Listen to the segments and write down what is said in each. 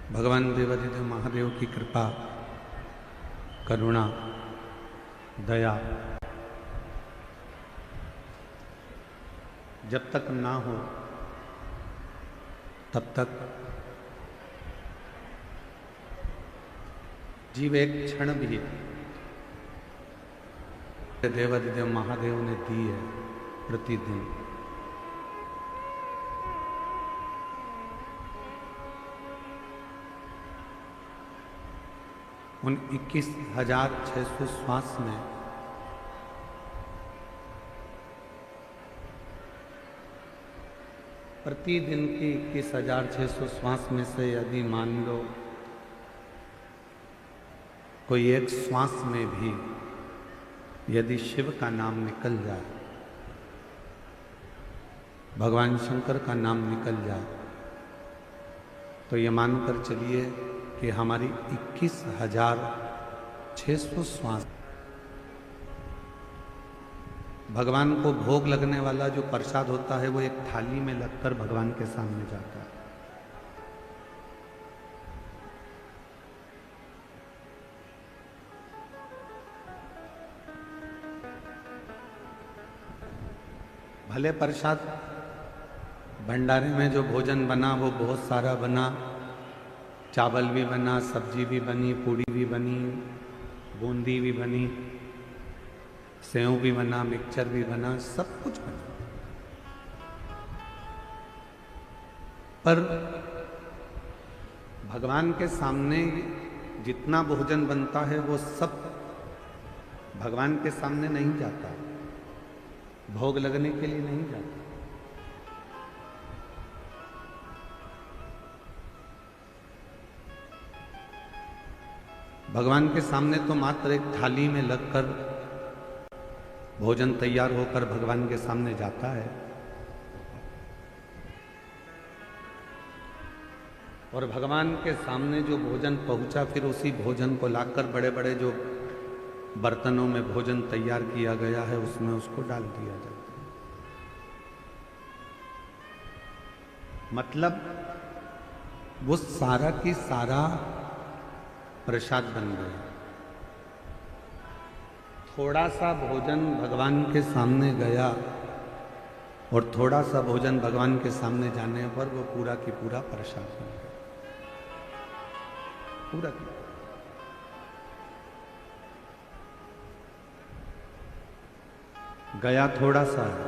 भगवान देवादिदेव महादेव की कृपा, करुणा, दया जब तक ना हो तब तक जीव एक क्षण भी देवादिदेव महादेव ने दी है प्रतिदिन। उन 21,600 श्वास में प्रतिदिन की 21,600 श्वास में से यदि मान लो कोई एक श्वास में भी यदि शिव का नाम निकल जाए, भगवान शंकर का नाम निकल जाए, तो ये मानकर चलिए कि हमारी 21,600 श्वास भगवान को भोग लगने वाला जो प्रसाद होता है वो एक थाली में लगकर भगवान के सामने जाता है। भले प्रसाद भंडारे में जो भोजन बना वो बहुत सारा बना, चावल भी बना, सब्जी भी बनी, पूड़ी भी बनी, बूंदी भी बनी, सेव भी बना, मिक्सचर भी बना, सब कुछ बना, पर भगवान के सामने जितना भोजन बनता है वो सब भगवान के सामने नहीं जाता, भोग लगने के लिए नहीं जाता। भगवान के सामने तो मात्र एक थाली में लगकर भोजन तैयार होकर भगवान के सामने जाता है, और भगवान के सामने जो भोजन पहुंचा फिर उसी भोजन को लाकर बड़े बड़े जो बर्तनों में भोजन तैयार किया गया है उसमें उसको डाल दिया जाता है। मतलब वो सारा की सारा प्रसाद बन गया। थोड़ा सा भोजन भगवान के सामने गया और थोड़ा सा भोजन भगवान के सामने जाने पर वो पूरा की पूरा प्रसाद बन गया, पूरा की। गया थोड़ा सा है,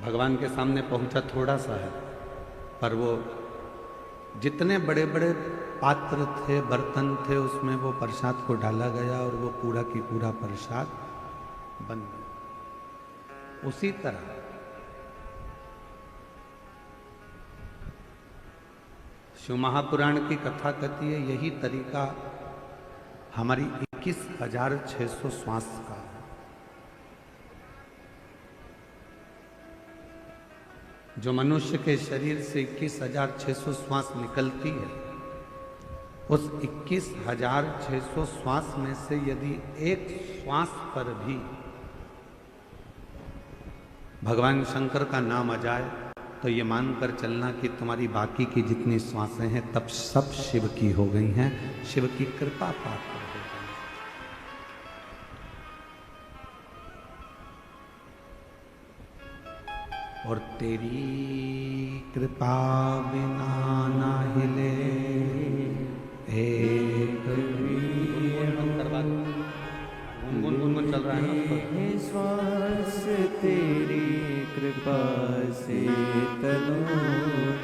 भगवान के सामने पहुंचा थोड़ा सा है, पर वो जितने बड़े बड़े पात्र थे, बर्तन थे, उसमें वो प्रसाद को डाला गया और वो पूरा की पूरा प्रसाद बन गया। उसी तरह शिव महापुराण की कथा कहती है यही तरीका हमारी 21,600 श्वास का है। जो मनुष्य के शरीर से 21,600 श्वास निकलती है, उस 21,600 श्वास में से यदि एक श्वास पर भी भगवान शंकर का नाम आ जाए तो ये मानकर चलना कि तुम्हारी बाकी की जितनी श्वासें हैं तब सब शिव की हो गई हैं, शिव की कृपा पात्र हो गई। और तेरी कृपा बिना ना हिले एक गुनगुन चल रहा है ना, श्वास तेरी कृपा से तनो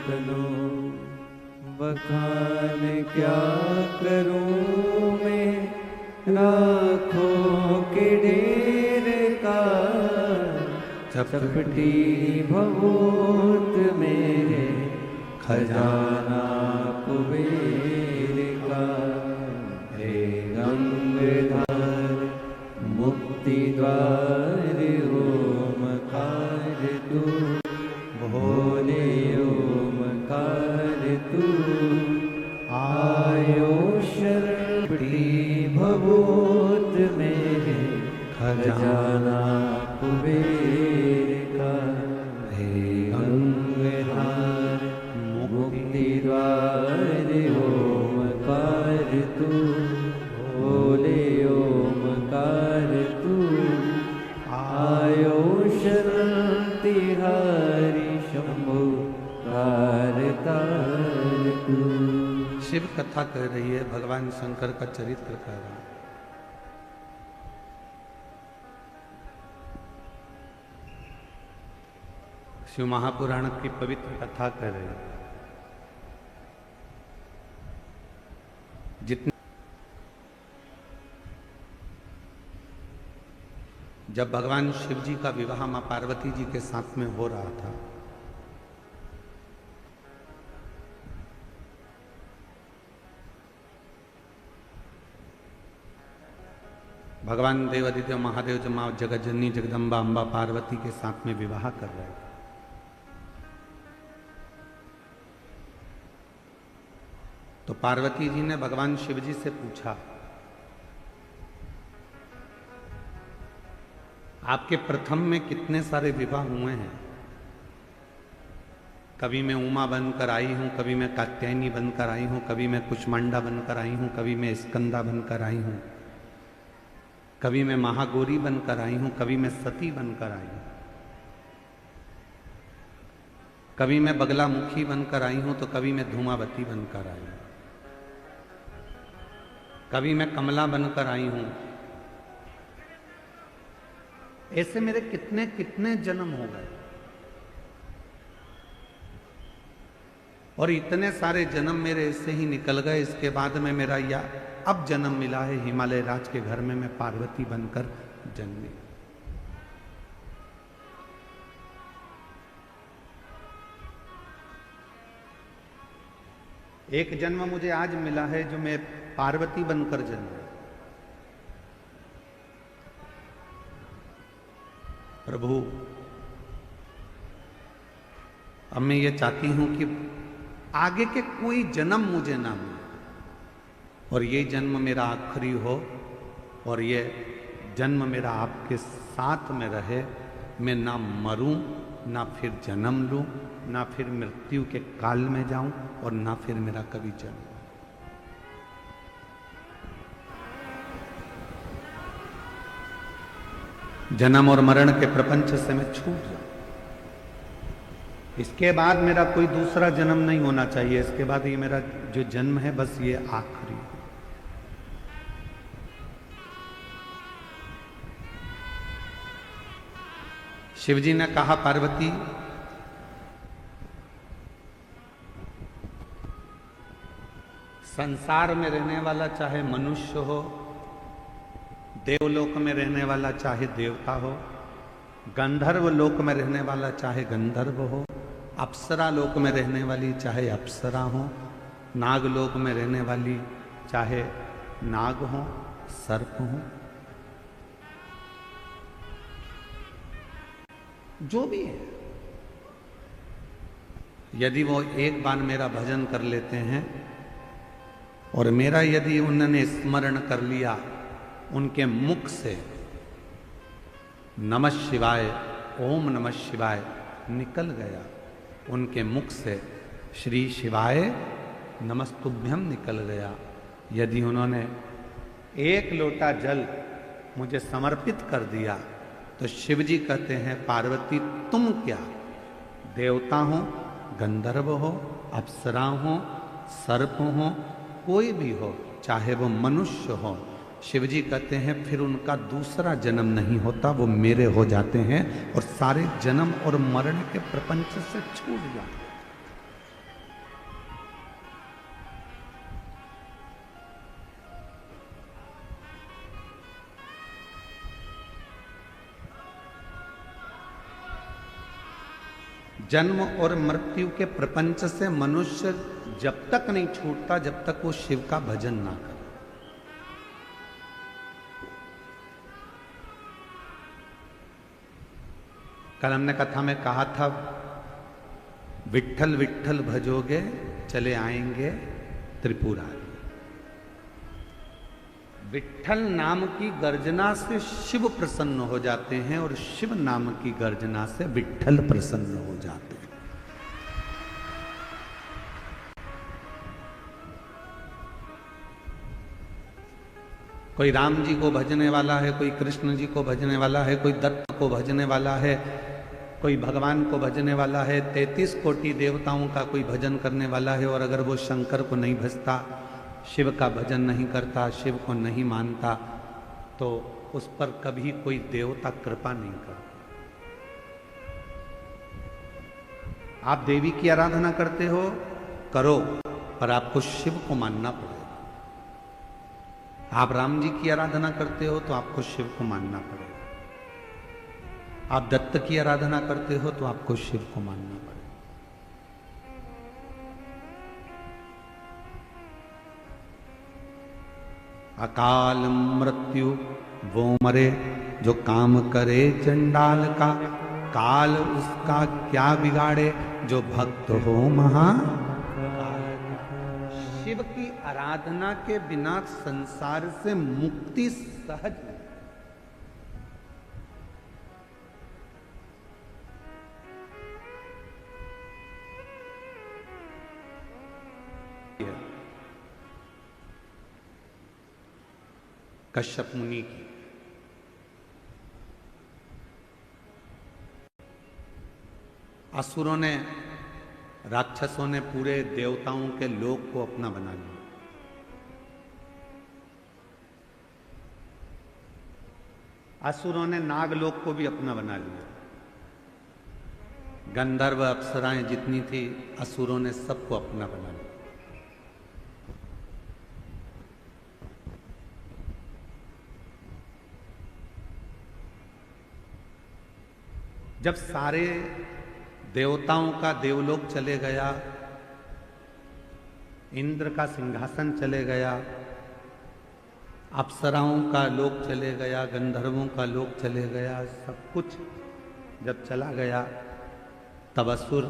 तनो, बखान क्या करूं मैं लाखों के ढेर का, चपटी भभूत मेरे खजाना कुबेर का, हे गंगाधर मुक्ति द्वार ओमकार तू, भोले ओमकार तू, आयो शरणी भभूत मेरे खजाना कुबेर का, हे गंगाधर तिहारी शंभु कारतार तू। शिव कथा कह रही है, भगवान शंकर का चरित्र कह रहा है। शिव महापुराण की पवित्र कथा कर रहे हैं। जितने जब भगवान शिव जी का विवाह मां पार्वती जी के साथ में हो रहा था, भगवान देवादित्य महादेव जो मां जगज्जननी जगदम्बा अम्बा पार्वती के साथ में विवाह कर रहे थे। तो पार्वती जी ने भगवान शिव जी से पूछा, आपके प्रथम में कितने सारे विवाह हुए हैं? कभी मैं उमा बनकर आई हूं, कभी मैं कात्यायनी बनकर आई हूं, कभी मैं कुष्मांडा बनकर आई हूं, कभी मैं स्कंदा बनकर आई हूं, कभी मैं महागौरी बनकर आई हूं, कभी मैं सती बनकर आई हूं, कभी मैं बगलामुखी बनकर आई हूं, तो कभी मैं धूमावती बनकर आई हूं, कभी मैं कमला बनकर आई हूं। ऐसे मेरे कितने कितने जन्म हो गए, और इतने सारे जन्म मेरे ऐसे ही निकल गए। इसके बाद में मेरा या अब जन्म मिला है हिमालय राज के घर में, मैं पार्वती बनकर जन्मी। एक जन्म मुझे आज मिला है जो मैं पार्वती बनकर जन्मा। प्रभु, अब मैं ये चाहती हूं कि आगे के कोई जन्म मुझे ना मिले, और ये जन्म मेरा आखिरी हो, और ये जन्म मेरा आपके साथ में रहे। मैं ना मरूं, ना फिर जन्म लूं, ना फिर मृत्यु के काल में जाऊं, और ना फिर मेरा कभी जन्म। जन्म और मरण के प्रपंच से मैं छूट जाऊं। इसके बाद मेरा कोई दूसरा जन्म नहीं होना चाहिए। इसके बाद ये मेरा जो जन्म है बस ये आखिरी। शिवजी ने कहा, पार्वती, संसार में रहने वाला चाहे मनुष्य हो, देवलोक में रहने वाला चाहे देवता हो, गंधर्व लोक में रहने वाला चाहे गंधर्व हो, अप्सरा लोक में रहने वाली चाहे अप्सरा हो, नाग लोक में रहने वाली चाहे नाग हो, सर्प हो, जो भी है, यदि वो एक बार मेरा भजन कर लेते हैं और मेरा यदि उन्होंने स्मरण कर लिया, उनके मुख से नमः शिवाय, ओम नमः शिवाय निकल गया, उनके मुख से श्री शिवाय नमस्तुभ्यम निकल गया, यदि उन्होंने एक लोटा जल मुझे समर्पित कर दिया, तो शिव जी कहते हैं, पार्वती तुम क्या, देवता हो, गंधर्व हो, अप्सरा हो, सर्प हो, कोई भी हो, चाहे वो मनुष्य हो, शिव जी कहते हैं फिर उनका दूसरा जन्म नहीं होता, वो मेरे हो जाते हैं और सारे जन्म और मरण के प्रपंच से छूट जाते हैं। जन्म और मृत्यु के प्रपंच से मनुष्य जब तक नहीं छूटता जब तक वो शिव का भजन ना करे। कल हमने कथा में कहा था, विट्ठल विट्ठल भजोगे चले आएंगे त्रिपुरारी। विट्ठल नाम की गर्जना से शिव प्रसन्न हो जाते हैं और शिव नाम की गर्जना से विट्ठल प्रसन्न हो जाते हैं। कोई राम जी को भजने वाला है, कोई कृष्ण जी को भजने वाला है, कोई दत्त को भजने वाला है, कोई भगवान को भजने वाला है, 33 कोटि देवताओं का कोई भजन करने वाला है, और अगर वो शंकर को नहीं भजता, शिव का भजन नहीं करता, शिव को नहीं मानता, तो उस पर कभी कोई देवता कृपा नहीं करता। आप देवी की आराधना करते हो, करो, पर आपको शिव को मानना पड़ेगा। आप राम जी की आराधना करते हो तो आपको शिव को मानना पड़ेगा। आप दत्त की आराधना करते हो तो आपको शिव को मानना पड़ेगा। अकाल मृत्यु वो मरे जो काम करे चंडाल का, काल उसका क्या बिगाड़े जो भक्त हो महा। शिव की आराधना के बिना संसार से मुक्ति सहज नहीं। कश्यप मुनि की असुरों ने, राक्षसों ने पूरे देवताओं के लोक को अपना बना लिया। असुरों ने नागलोक को भी अपना बना लिया। गंधर्व अप्सराएं जितनी थी, असुरों ने सबको अपना बना लिया। जब सारे देवताओं का देवलोक चले गया, इंद्र का सिंहासन चले गया, अप्सराओं का लोक चले गया, गंधर्वों का लोक चले गया, सब कुछ जब चला गया, तब असुर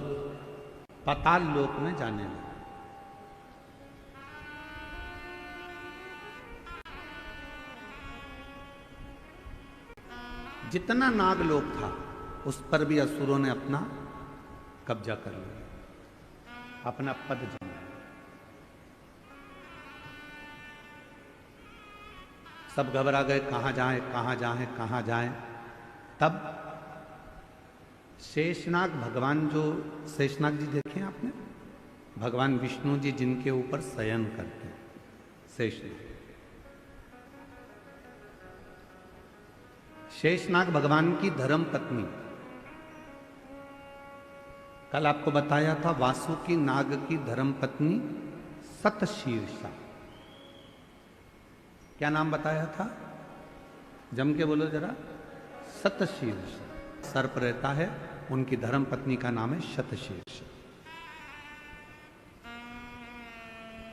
पाताल लोक में जाने लगे। जितना नागलोक था उस पर भी असुरों ने अपना कब्जा कर लिया, अपना पद जमाया। सब घबरा गए, कहां जाएं, कहां जाएं, कहां जाएं। तब शेषनाग भगवान, जो शेषनाग जी देखे आपने, भगवान विष्णु जी जिनके ऊपर शयन करते हैं, शेषनाग। शेषनाग भगवान की धर्म पत्नी, कल आपको बताया था, वासुकी नाग की धर्म पत्नी सतशीर्षा। क्या नाम बताया था? जम के बोलो जरा। सतशीर्षा। सर्प रहता है, उनकी धर्म पत्नी का नाम है शतशीर्षा।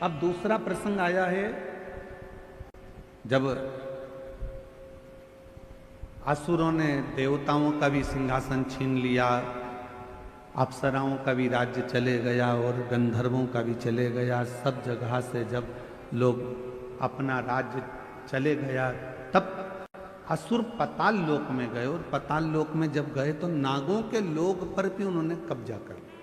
अब दूसरा प्रसंग आया है, जब असुरों ने देवताओं का भी सिंहासन छीन लिया, अप्सराओं का भी राज्य चले गया और गंधर्वों का भी चले गया। सब जगह से जब लोग अपना राज्य चले गया, तब असुर पाताल लोक में गए, और पाताल लोक में जब गए तो नागों के लोक पर भी उन्होंने कब्जा कर लिया।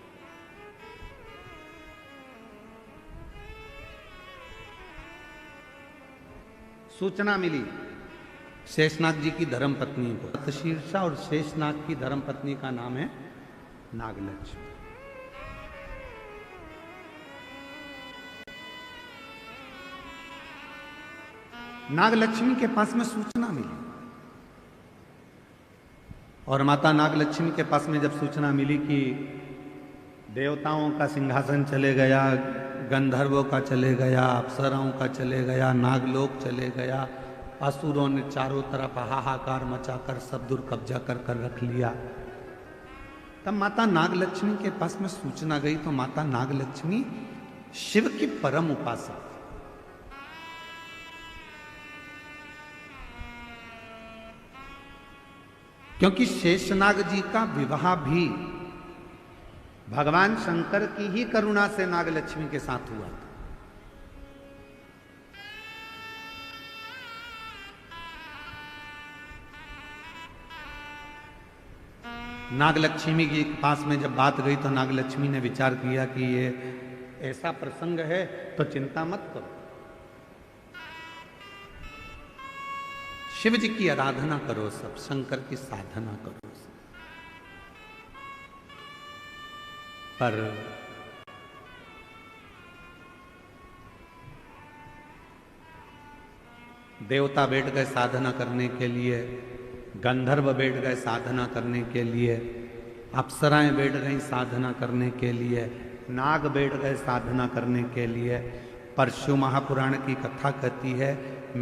सूचना मिली शेषनाग जी की धर्म पत्नी को, सतशीर्षा, और शेषनाग की धर्म पत्नी का नाम है नागलक्ष्मी। नागलक्ष्मी के पास में सूचना मिली, और माता नागलक्ष्मी के पास में जब सूचना मिली कि देवताओं का सिंहासन चले गया, गंधर्वों का चले गया, अप्सराओं का चले गया, नागलोक चले गया, असुरों ने चारों तरफ हाहाकार मचाकर सब दूर कब्जा कर रख लिया, तब माता नागलक्ष्मी के पास में सूचना गई। तो माता नागलक्ष्मी शिव की परम उपासक, क्योंकि शेषनाग जी का विवाह भी भगवान शंकर की ही करुणा से नागलक्ष्मी के साथ हुआ था। नागलक्ष्मी के पास में जब बात गई तो नागलक्ष्मी ने विचार किया कि ये ऐसा प्रसंग है तो चिंता मत करो, शिव जी की आराधना करो, सब शंकर की साधना करो। पर देवता बैठ गए साधना करने के लिए, गंधर्व बैठ गए साधना करने के लिए, अप्सराएं बैठ गई साधना करने के लिए, नाग बैठ गए साधना करने के लिए। पर शिव महापुराण की कथा कहती है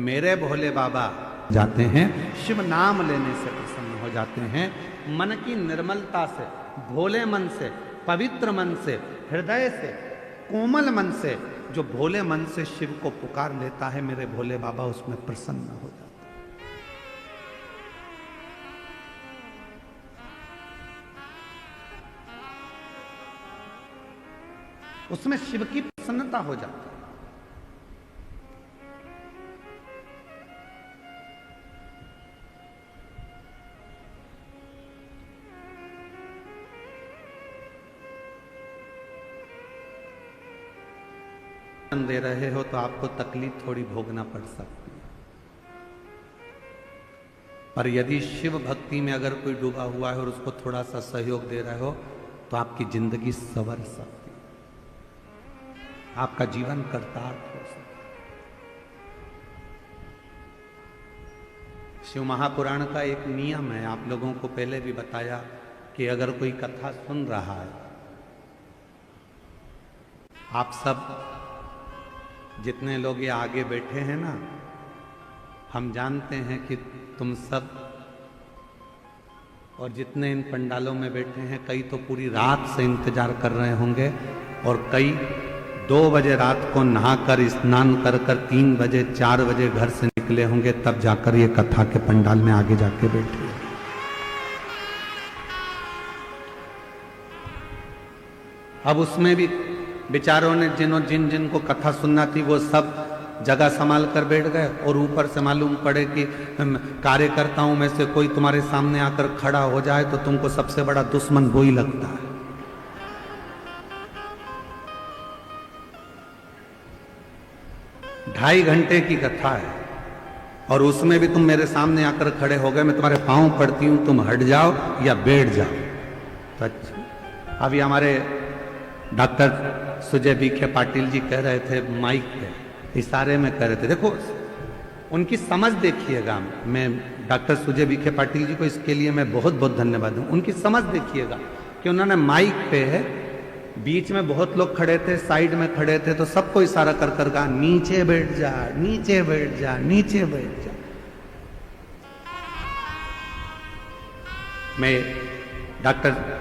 मेरे भोले बाबा जाते हैं, शिव नाम लेने से प्रसन्न हो जाते हैं। मन की निर्मलता से, भोले मन से, पवित्र मन से, हृदय से, कोमल मन से जो भोले मन से शिव को पुकार लेता है, मेरे भोले बाबा उसमें प्रसन्न हो जाते हैं। उसमें शिव की प्रसन्नता हो जाती है। दे रहे हो तो आपको तकलीफ थोड़ी भोगना पड़ सकती है, पर यदि शिव भक्ति में अगर कोई डूबा हुआ है और उसको थोड़ा सा सहयोग दे रहे हो तो आपकी जिंदगी संवर सकती है, आपका जीवन कर्तार्थ हो सकता है। शिव महापुराण का एक नियम है, आप लोगों को पहले भी बताया कि अगर कोई कथा सुन रहा है, आप सब जितने लोग ये आगे बैठे हैं ना, हम जानते हैं कि तुम सब और जितने इन पंडालों में बैठे हैं, कई तो पूरी रात से इंतजार कर रहे होंगे और कई 2 बजे रात को नहाकर स्नान कर 3 बजे 4 बजे घर से निकले होंगे, तब जाकर ये कथा के पंडाल में आगे जाके बैठे। अब उसमें भी बेचारों ने जिन को कथा सुनना थी वो सब जगह संभाल कर बैठ गए, और ऊपर से मालूम पड़े कि कार्यकर्ताओं में से कोई तुम्हारे सामने आकर खड़ा हो जाए तो तुमको सबसे बड़ा दुश्मन वो ही लगता है। ढाई घंटे की कथा है और उसमें भी तुम मेरे सामने आकर खड़े हो गए, मैं तुम्हारे पांव पड़ती हूं, तुम हट जाओ या बैठ जाओ। तो अच्छा, अभी हमारे डॉक्टर सुजय विखे पाटिल जी कह रहे थे माइक पे, इशारे में कह रहे थे, देखो उनकी समझ देखिएगा। मैं डॉक्टर सुजय विखे पाटिल जी को इसके लिए मैं बहुत बहुत धन्यवाद दूं। उनकी समझ देखिएगा कि उन्होंने माइक पे है, बीच में बहुत लोग खड़े थे, साइड में खड़े थे, तो सबको इशारा कर कर कहा नीचे बैठ जा, नीचे बैठ जा, नीचे बैठ जा। मैं डॉक्टर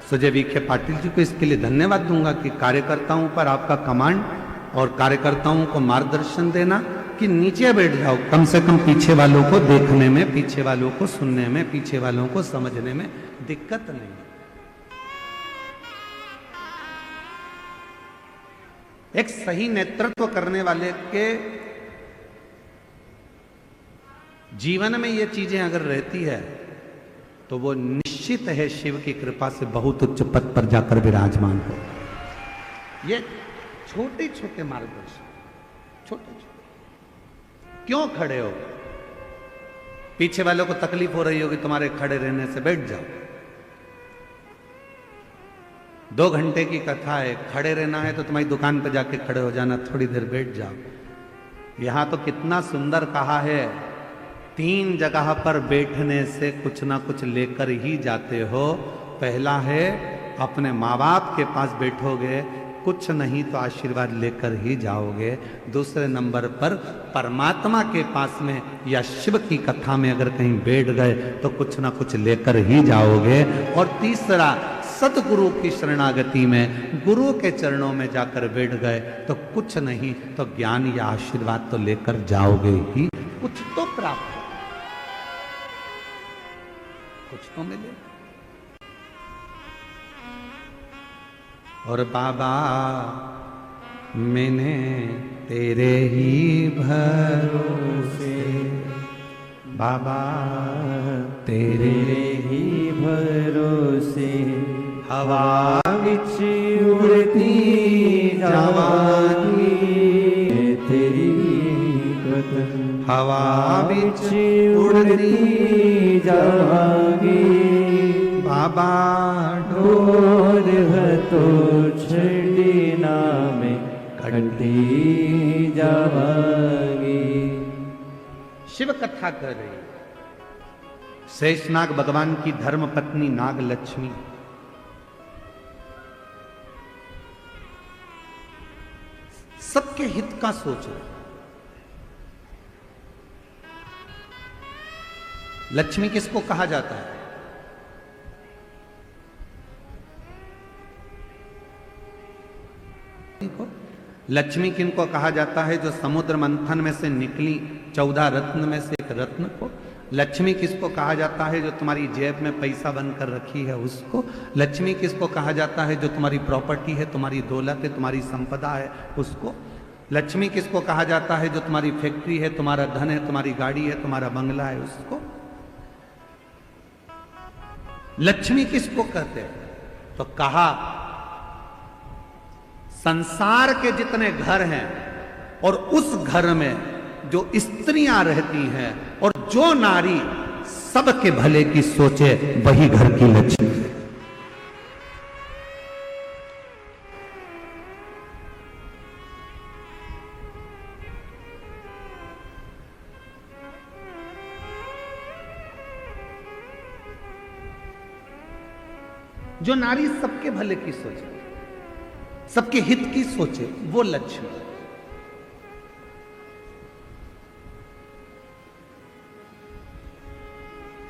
सुजय विखे पाटिल जी को इसके लिए धन्यवाद दूंगा कि कार्यकर्ताओं पर आपका कमांड और कार्यकर्ताओं को मार्गदर्शन देना कि नीचे बैठ जाओ, कम से कम पीछे वालों को देखने में, पीछे वालों को सुनने में, पीछे वालों को समझने में दिक्कत नहीं। एक सही नेतृत्व करने वाले के जीवन में ये चीजें अगर रहती है तो वो निश्चित है शिव की कृपा से बहुत उच्च पद पर जाकर विराजमान हो। ये छोटे छोटे मार्गदर्शन, छोटे छोटे। क्यों खड़े हो? पीछे वालों को तकलीफ हो रही होगी तुम्हारे खड़े रहने से, बैठ जाओ। 2 घंटे की कथा है, खड़े रहना है तो तुम्हारी दुकान पर जाके खड़े हो जाना, थोड़ी देर बैठ जाओ। यहां तो कितना सुंदर कहा है, 3 जगह पर बैठने से कुछ ना कुछ लेकर ही जाते हो। पहला है अपने माँ बाप के पास बैठोगे, कुछ नहीं तो आशीर्वाद लेकर ही जाओगे। दूसरे नंबर पर परमात्मा के पास में या शिव की कथा में अगर कहीं बैठ गए तो कुछ ना कुछ लेकर ही जाओगे। और तीसरा, सतगुरु की शरणागति में गुरु के चरणों में जाकर बैठ गए तो कुछ नहीं तो ज्ञान या आशीर्वाद तो लेकर जाओगे ही, कुछ तो प्राप्त, कुछ तो मिले। और बाबा मैंने तेरे ही भरोसे, बाबा तेरे ही भरोसे, हवा विच उड़ती जावांगी तेरी कदम, हवा विच उड़ती जावांगी बाबा बाढ़ो ढोर हतो छड़ी नामे कटी जावागी। शिव कथा कर रही। शेषनाग भगवान की धर्म पत्नी नाग लक्ष्मी सबके हित का सोच रहे। लक्ष्मी किसको कहा जाता है? लक्ष्मी किनको कहा जाता है? जो समुद्र मंथन में से निकली 14 रत्न में से एक रत्न को। लक्ष्मी किसको कहा जाता है? जो तुम्हारी जेब में पैसा बनकर रखी है उसको। लक्ष्मी किसको कहा जाता है? जो तुम्हारी प्रॉपर्टी है, तुम्हारी दौलत है, तुम्हारी संपदा है उसको। लक्ष्मी किसको कहा जाता है? जो तुम्हारी फैक्ट्री है, तुम्हारा धन है, तुम्हारी गाड़ी है, तुम्हारा बंगला है उसको। लक्ष्मी किसको कहते हैं? तो कहा संसार के जितने घर हैं और उस घर में जो स्त्रियां रहती हैं और जो नारी सबके भले की सोचे, वही घर की लक्ष्मी है। जो नारी सबके भले की सोचे, सबके हित की सोचे, वो लक्ष्मी।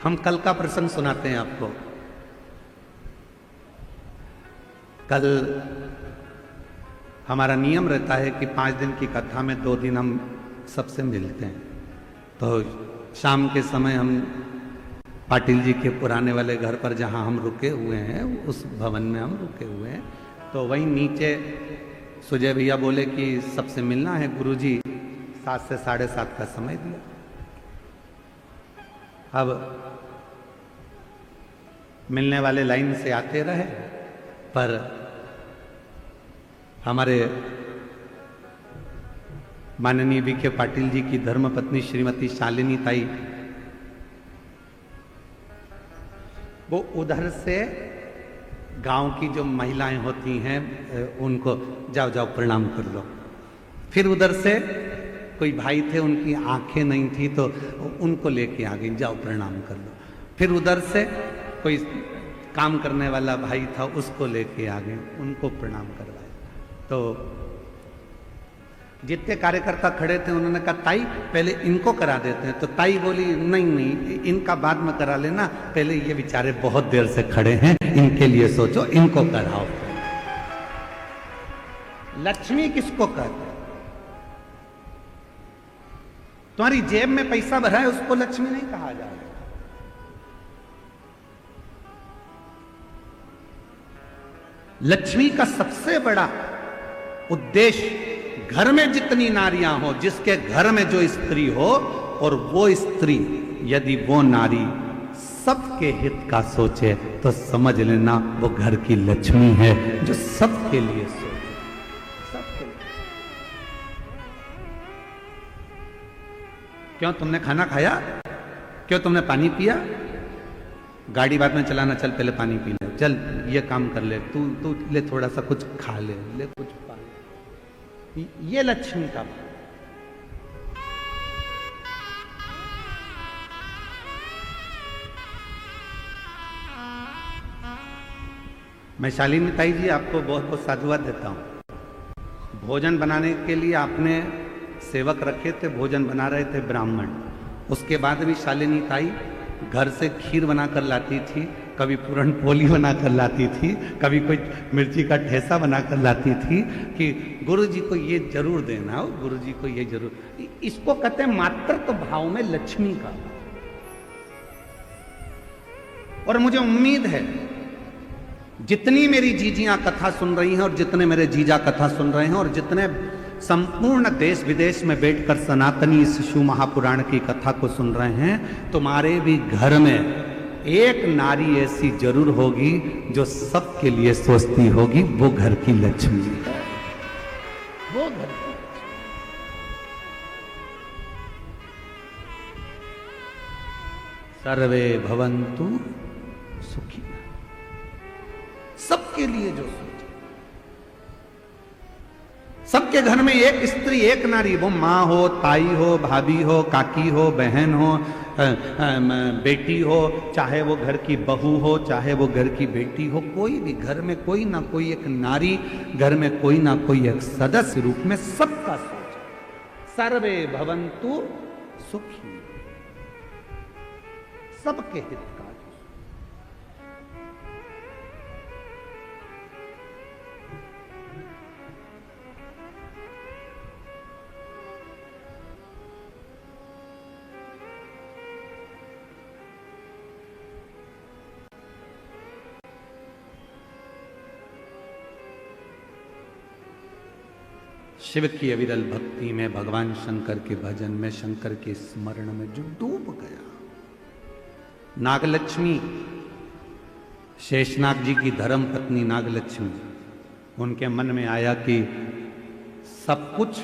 हम कल का प्रसंग सुनाते हैं आपको। कल हमारा नियम रहता है कि 5 दिन की कथा में 2 दिन हम सबसे मिलते हैं। तो शाम के समय हम पाटिल जी के पुराने वाले घर पर जहां हम रुके हुए हैं, उस भवन में हम रुके हुए हैं। तो वहीं नीचे सुजय भैया बोले कि सबसे मिलना है। गुरुजी 7 से 7:30 का समय दिया। अब मिलने वाले लाइन से आते रहे, पर हमारे माननीय बीके पाटिल जी की धर्मपत्नी श्रीमती शालिनी ताई वो उधर से गांव की जो महिलाएं होती हैं उनको जाओ जाओ प्रणाम कर लो। फिर उधर से कोई भाई थे, उनकी आंखें नहीं थी तो उनको लेके आ गई, जाओ प्रणाम कर लो। फिर उधर से कोई काम करने वाला भाई था, उसको लेके आ गए, उनको प्रणाम करवाया। तो जितने कार्यकर्ता खड़े थे उन्होंने कहा ताई पहले इनको करा देते हैं। तो ताई बोली नहीं नहीं, इनका बाद में करा लेना, पहले ये बेचारे बहुत देर से खड़े हैं, इनके लिए सोचो, इनको कराओ। लक्ष्मी किसको कहते हैं? तुम्हारी जेब में पैसा भरा है उसको लक्ष्मी नहीं कहा जाएगा। लक्ष्मी का सबसे बड़ा उद्देश्य घर में जितनी नारियां हो, जिसके घर में जो स्त्री हो, और वो स्त्री यदि वो नारी सबके हित का सोचे तो समझ लेना वो घर की लक्ष्मी है, जो सबके लिए सोचे, सबके लिए। क्यों तुमने खाना खाया? क्यों तुमने पानी पिया? गाड़ी बाद में चलाना, चल पहले पानी पी ले, चल ये काम कर ले, तू ले थोड़ा सा कुछ खा ले कुछ पा ले। ये लक्ष्मी का भाव। मैं शालिनी ताई जी आपको बहुत बहुत साधुवाद देता हूं। भोजन बनाने के लिए आपने सेवक रखे थे, भोजन बना रहे थे ब्राह्मण, उसके बाद भी शालिनी ताई घर से खीर बनाकर लाती थी, कभी पूरन पोली बनाकर लाती थी, कभी कोई मिर्ची का ठेसा बनाकर लाती थी कि गुरु जी को ये जरूर देना हो, गुरु जी को ये जरूर। इसको कहते हैं मातृत्व भाव में लक्ष्मी का। और मुझे उम्मीद है जितनी मेरी जीजियां कथा सुन रही हैं और जितने मेरे जीजा कथा सुन रहे हैं और जितने संपूर्ण देश विदेश में बैठकर सनातनी इस शिव महापुराण की कथा को सुन रहे हैं, तुम्हारे भी घर में एक नारी ऐसी जरूर होगी जो सबके लिए सोचती होगी, वो घर की लक्ष्मी है, वो घर की लक्ष्मी। सर्वे भवन्तु सुखी। सबके लिए जो सोचे। सबके घर में एक स्त्री एक नारी, वो माँ हो, ताई हो, भाभी हो, काकी हो, बहन हो, बेटी हो, चाहे वो घर की बहू हो, चाहे वो घर की बेटी हो, कोई भी घर में कोई ना कोई एक नारी, घर में कोई ना कोई एक सदस्य रूप में सबका सोच। सर्वे भवन्तु सुखी, सबके हित का। शिव की अविरल भक्ति में, भगवान शंकर के भजन में, शंकर के स्मरण में जो डूब गया। नागलक्ष्मी, शेषनाग जी की धर्म पत्नी नागलक्ष्मी, उनके मन में आया कि सब कुछ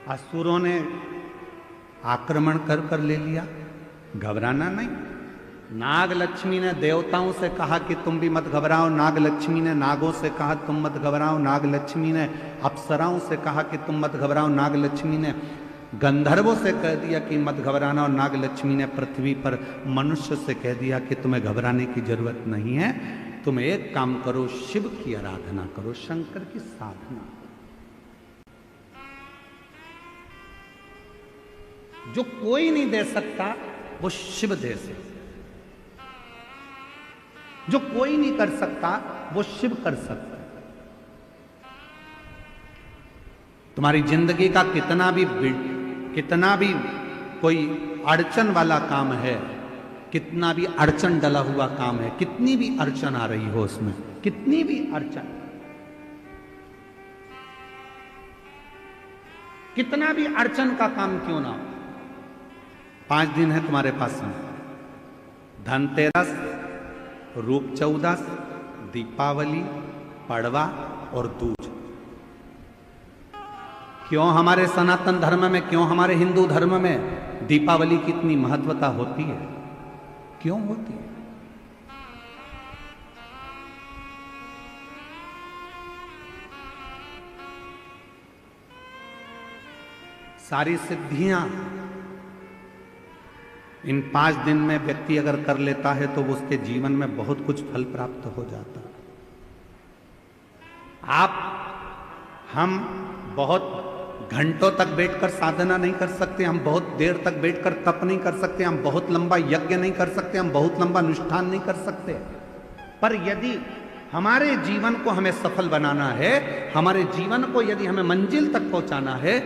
असुरों ने आक्रमण कर कर ले लिया, घबराना नहीं। नागलक्ष्मी ने देवताओं से कहा कि तुम भी मत घबराओ, नागलक्ष्मी ने नागों से कहा तुम मत घबराओ, नागलक्ष्मी ने अप्सराओं से कहा कि तुम मत घबराओ, नागलक्ष्मी ने गंधर्वों से कह दिया कि मत घबराना, और नागलक्ष्मी ने पृथ्वी पर मनुष्य से कह दिया कि तुम्हें घबराने की जरूरत नहीं है, तुम एक काम करो, शिव की आराधना करो, शंकर की साधना। जो कोई नहीं दे सकता वो शिव दे सकता, जो कोई नहीं कर सकता वो शिव कर सकता है। तुम्हारी जिंदगी का कितना भी कोई अड़चन वाला काम है, कितना भी अड़चन डला हुआ काम है, कितनी भी अड़चन आ रही हो उसमें, कितनी भी अड़चन, कितना भी अड़चन का काम क्यों ना हो, 5 दिन है तुम्हारे पास में, धनतेरस, रूप चौदस, दीपावली, पड़वा और दूज। क्यों हमारे सनातन धर्म में, क्यों हमारे हिंदू धर्म में दीपावली की इतनी महत्वता होती है? क्यों होती है? सारी सिद्धियां इन 5 दिन में व्यक्ति अगर कर लेता है तो उसके जीवन में बहुत कुछ फल प्राप्त हो जाता है। हम बहुत घंटों तक बैठकर साधना नहीं कर सकते, हम बहुत देर तक बैठकर तप नहीं कर सकते, हम बहुत लंबा यज्ञ नहीं कर सकते, हम बहुत लंबा अनुष्ठान नहीं कर सकते, पर यदि हमारे जीवन को हमें सफल बनाना है, हमारे जीवन को यदि हमें मंजिल तक पहुंचाना है,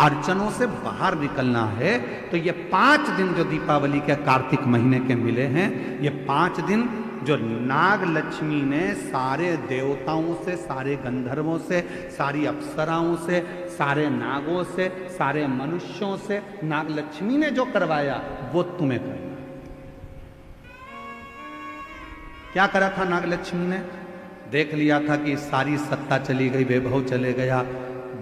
अड़चनों से बाहर निकलना है, तो ये 5 दिन जो दीपावली के कार्तिक महीने के मिले हैं, ये 5 दिन जो नाग लक्ष्मी ने सारे देवताओं से, सारे गंधर्वों से, सारी अप्सराओं से, सारे नागों से, सारे मनुष्यों से नाग लक्ष्मी ने जो करवाया वो तुम्हें करना। क्या करा था नाग लक्ष्मी ने? देख लिया था कि सारी सत्ता चली गई, वैभव चले गया,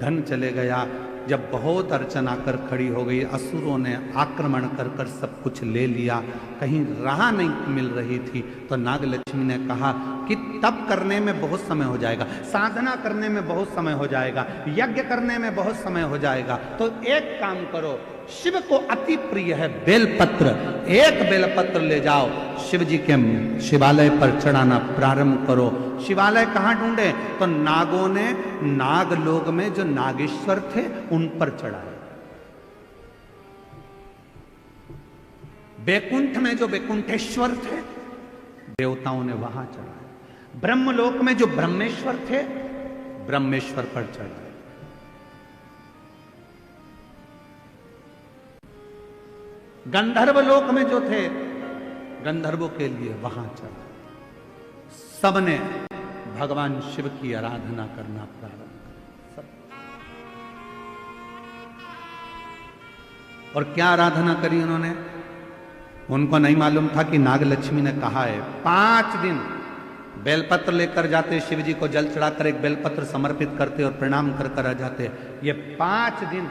धन चले गया। जब बहुत अड़चन आकर खड़ी हो गई, असुरों ने आक्रमण कर कर सब कुछ ले लिया, कहीं राह नहीं मिल रही थी, तो नागलक्ष्मी ने कहा कि तप करने में बहुत समय हो जाएगा, साधना करने में बहुत समय हो जाएगा, यज्ञ करने में बहुत समय हो जाएगा, तो एक काम करो, शिव को अति प्रिय है बेलपत्र, एक बेलपत्र ले जाओ, शिव जी के शिवालय पर चढ़ाना प्रारंभ करो। शिवालय कहाँ ढूंढे? तो नागों ने नागलोक में जो नागेश्वर थे उन पर चढ़ाए, बैकुंठ में जो बैकुंठेश्वर थे देवताओं ने वहां चढ़ाए, ब्रह्मलोक में जो ब्रह्मेश्वर थे ब्रह्मेश्वर पर चढ़ाए, गंधर्व लोक में जो थे गंधर्वों के लिए वहां चढ़ा। सबने भगवान शिव की आराधना करना प्रारंभ कर, सब। और क्या आराधना करी उन्होंने? उनको नहीं मालूम था कि नागलक्ष्मी ने कहा है 5 दिन बेलपत्र लेकर जाते, शिव जी को जल चढ़ाकर एक बेलपत्र समर्पित करते और प्रणाम कर कर आ जाते। ये 5 दिन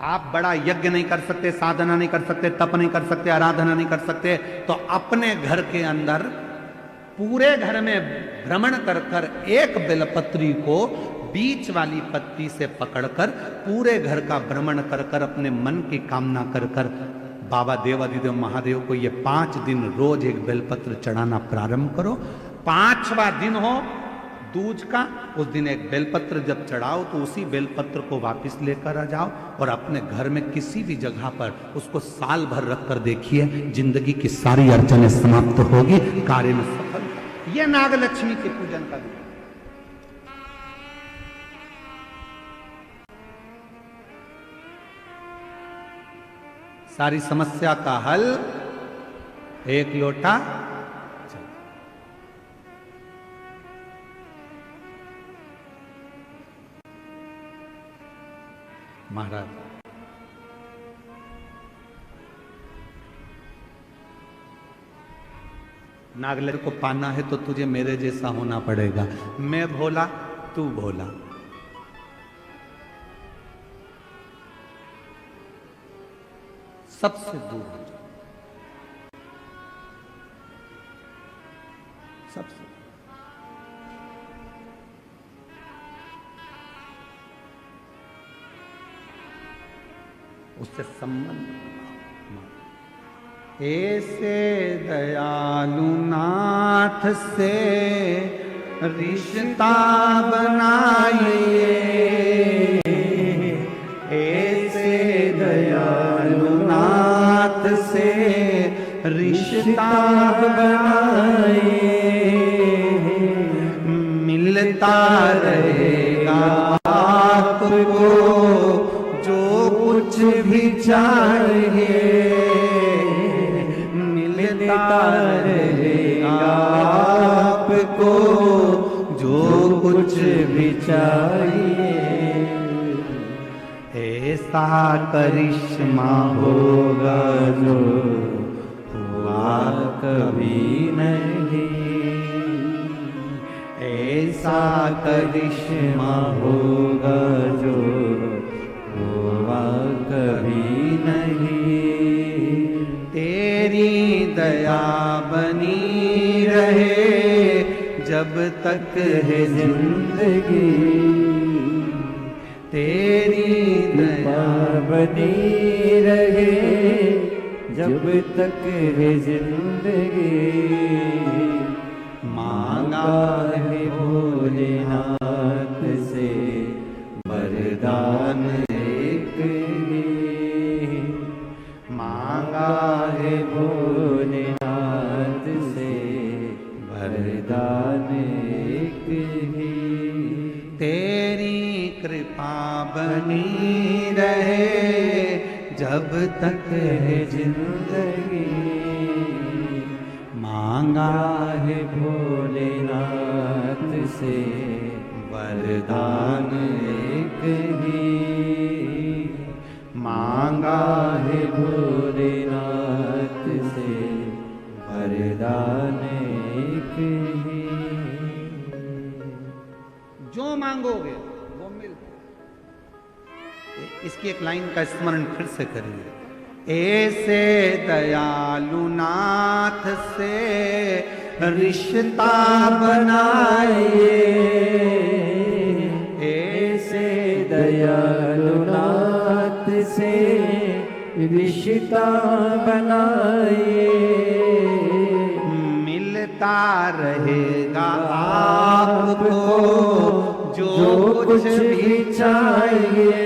आप बड़ा यज्ञ नहीं कर सकते, साधना नहीं कर सकते, तप नहीं कर सकते, आराधना नहीं कर सकते, तो अपने घर के अंदर पूरे घर में भ्रमण कर कर एक बेलपत्री को बीच वाली पत्ती से पकड़कर पूरे घर का भ्रमण कर कर अपने मन की कामना कर कर बाबा देवाधिदेव महादेव को ये 5 दिन रोज एक बेलपत्र चढ़ाना प्रारंभ करो। 5वां दिन हो दूज का, उस दिन एक बेलपत्र जब चढ़ाओ तो उसी बेलपत्र को वापस लेकर आ जाओ और अपने घर में किसी भी जगह पर उसको साल भर रख कर देखिए, जिंदगी की सारी अड़चनें समाप्त होगी, कार्य में सफल। यह नागलक्ष्मी के पूजन का दिन। सारी समस्या का हल एक लोटा जल। महाराज नागलक्ष्मी को पाना है तो तुझे मेरे जैसा होना पड़ेगा। मैं भोला तू भोला। सबसे दूर हो जाओ, सबसे। उससे संबंध ऐसे दयालु नाथ से रिश्ता बनाइए, ऐसे दयालु नाथ से रिश्ता बनाइए, मिलता रहेगा आपको जो कुछ भी चाहिए, मिलता रहेगा आपको जो कुछ भी चाहिए। ऐसा करिश्मा होगा जो हुआ कभी नहीं, ऐसा करिश्मा होगा जो हुआ कभी नहीं। तेरी दया बनी रहे जब तक है जिंदगी, तेरी दया बनी रहे जब तक है जिंदगी। मांगा है भोलेनाथ से वरदान एक ही, मांगा है भोलेनाथ से वरदान एक ही। तेरी कृपा बनी रहे जब तक है जिंदगी, मांगा है भोलेनाथ से वरदान एक ही, मांगा है भोलेनाथ से वरदान एक ही। जो मांगोगे वो मिलता। इसकी एक लाइन का स्मरण फिर से करिए। ऐसे दयालु नाथ से रिश्ता बनाइए, ऐसे दयालु नाथ से रिश्ता बनाइए, मिलता रहेगा आपको जो कुछ भी चाहिए,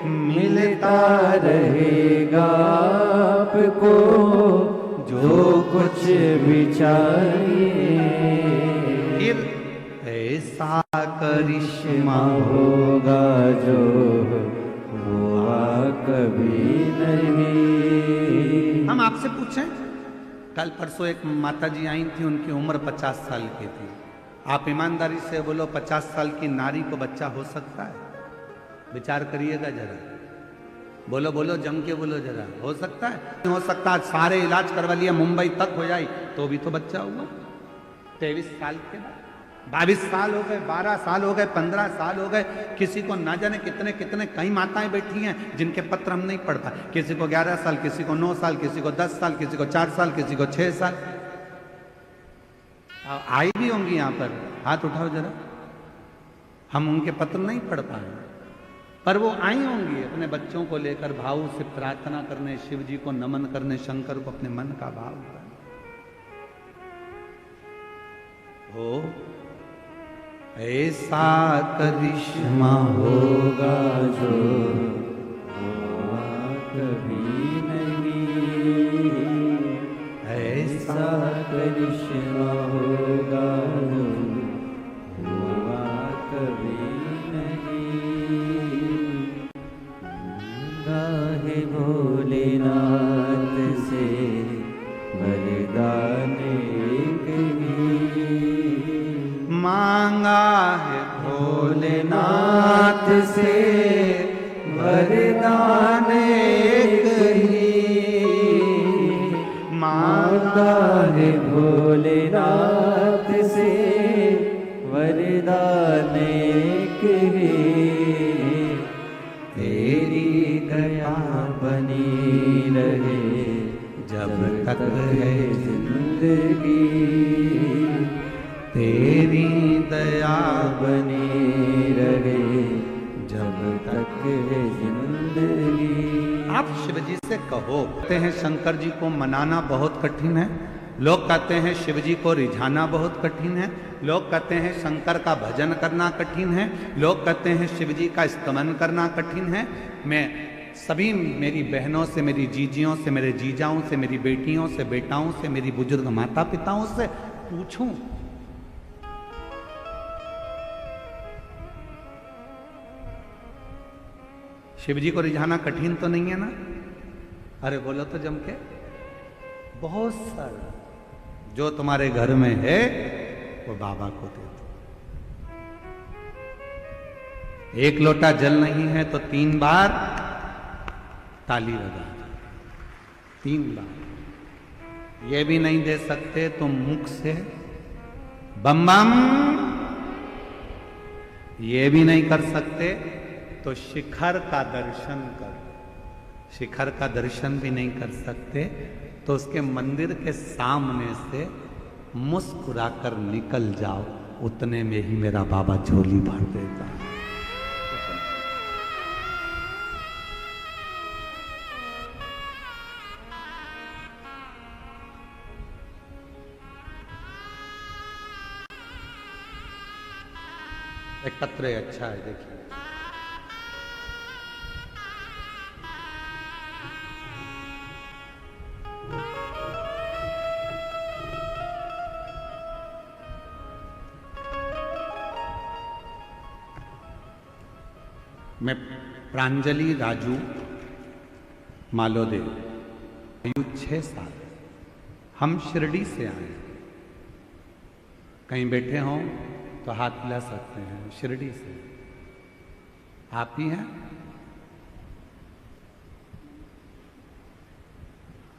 मिलता रहेगा आपको जो कुछ भी चाहिए। फिर ऐसा करिश्मा होगा जो हुआ कभी नहीं। हम आपसे पूछें, कल परसों एक माता जी आई थी, उनकी उम्र 50 साल की थी। आप ईमानदारी से बोलो 50 साल की नारी को बच्चा हो सकता है? विचार करिएगा जरा, बोलो बोलो, जम के बोलो जरा, हो सकता है? हो सकता है। सारे इलाज करवा लिया, मुंबई तक हो जाए तो भी तो बच्चा हुआ 23 साल के बाद। 22 साल हो गए, 12 साल हो गए, 15 साल हो गए, किसी को ना जाने कितने कितने कई माताएं बैठी हैं जिनके पत्र हम नहीं पढ़ पाए। किसी को 11 साल, किसी को 9 साल, किसी को 10 साल, किसी को 4 साल, किसी को 6 साल। आई भी होंगी यहाँ पर, हाथ उठाओ जरा। हम उनके पत्र नहीं पढ़ पाए, पर वो आई होंगी अपने बच्चों को लेकर, भाव से प्रार्थना करने, शिव जी को नमन करने, शंकर को अपने मन का भाव करने। हो ऐसा करिश्मा होगा जो हुआ कभी नहीं, ऐसा करिश्मा होगा जो हुआ कभी नहीं। गाहे भोलेनाथ से वरदान एक ही, मांगा है भोलेनाथ से वरदान एक ही, मांगा है भोलेनाथ से वरदान एक ही। तेरी दया बनी रहे जब तक है जिंदगी, तेरी दया बनी रहे जब तक है जिंदगी। आप शिव जी से कहो। कहते हैं शंकर जी को मनाना बहुत कठिन है, लोग कहते हैं शिव जी को रिझाना बहुत कठिन है, लोग कहते हैं शंकर का भजन करना कठिन है, लोग कहते हैं शिव जी का स्तमन करना कठिन है। मैं सभी मेरी बहनों से, मेरी जीजियों से, मेरे जीजाओं से, मेरी बेटियों से, बेटाओं से, मेरी बुजुर्ग माता पिताओं से पूछूं, शिव जी को रिझाना कठिन तो नहीं है ना? अरे बोलो तो जम के। बहुत सारा जो तुम्हारे घर में है वो बाबा को दे दो। एक लोटा जल नहीं है तो 3 बार ताली बजा दो, 3 बार। ये भी नहीं दे सकते तो मुख से बम बम, ये भी नहीं कर सकते तो शिखर का दर्शन कर। शिखर का दर्शन भी नहीं कर सकते तो उसके मंदिर के सामने से मुस्कुराकर निकल जाओ, उतने में ही मेरा बाबा झोली भर देता। एक पत्र है, अच्छा है, देखिए। मैं प्रांजलि राजू मालोदेव, आयु 6 साल, हम शिरडी से आए। कहीं बैठे हों तो हाथ हिला सकते हैं। शिरडी से आप ही हैं?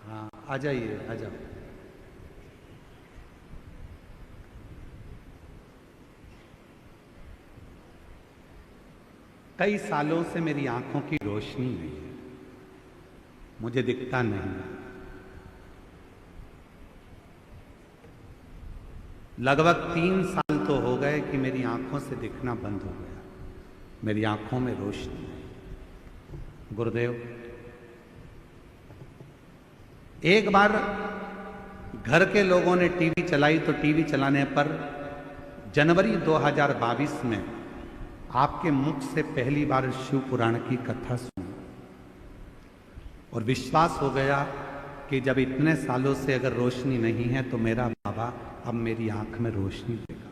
हाँ, आ जाइए, आ जाओ। कई सालों से मेरी आंखों की रोशनी नहीं है, मुझे दिखता नहीं। लगभग 3 साल तो हो गए कि मेरी आंखों से दिखना बंद हो गया, मेरी आंखों में रोशनी नहीं। गुरुदेव, एक बार घर के लोगों ने टीवी चलाई तो टीवी चलाने पर जनवरी 2022 में आपके मुख से पहली बार शिव पुराण की कथा सुनी और विश्वास हो गया कि जब इतने सालों से अगर रोशनी नहीं है तो मेरा बाबा अब मेरी आंख में रोशनी देगा,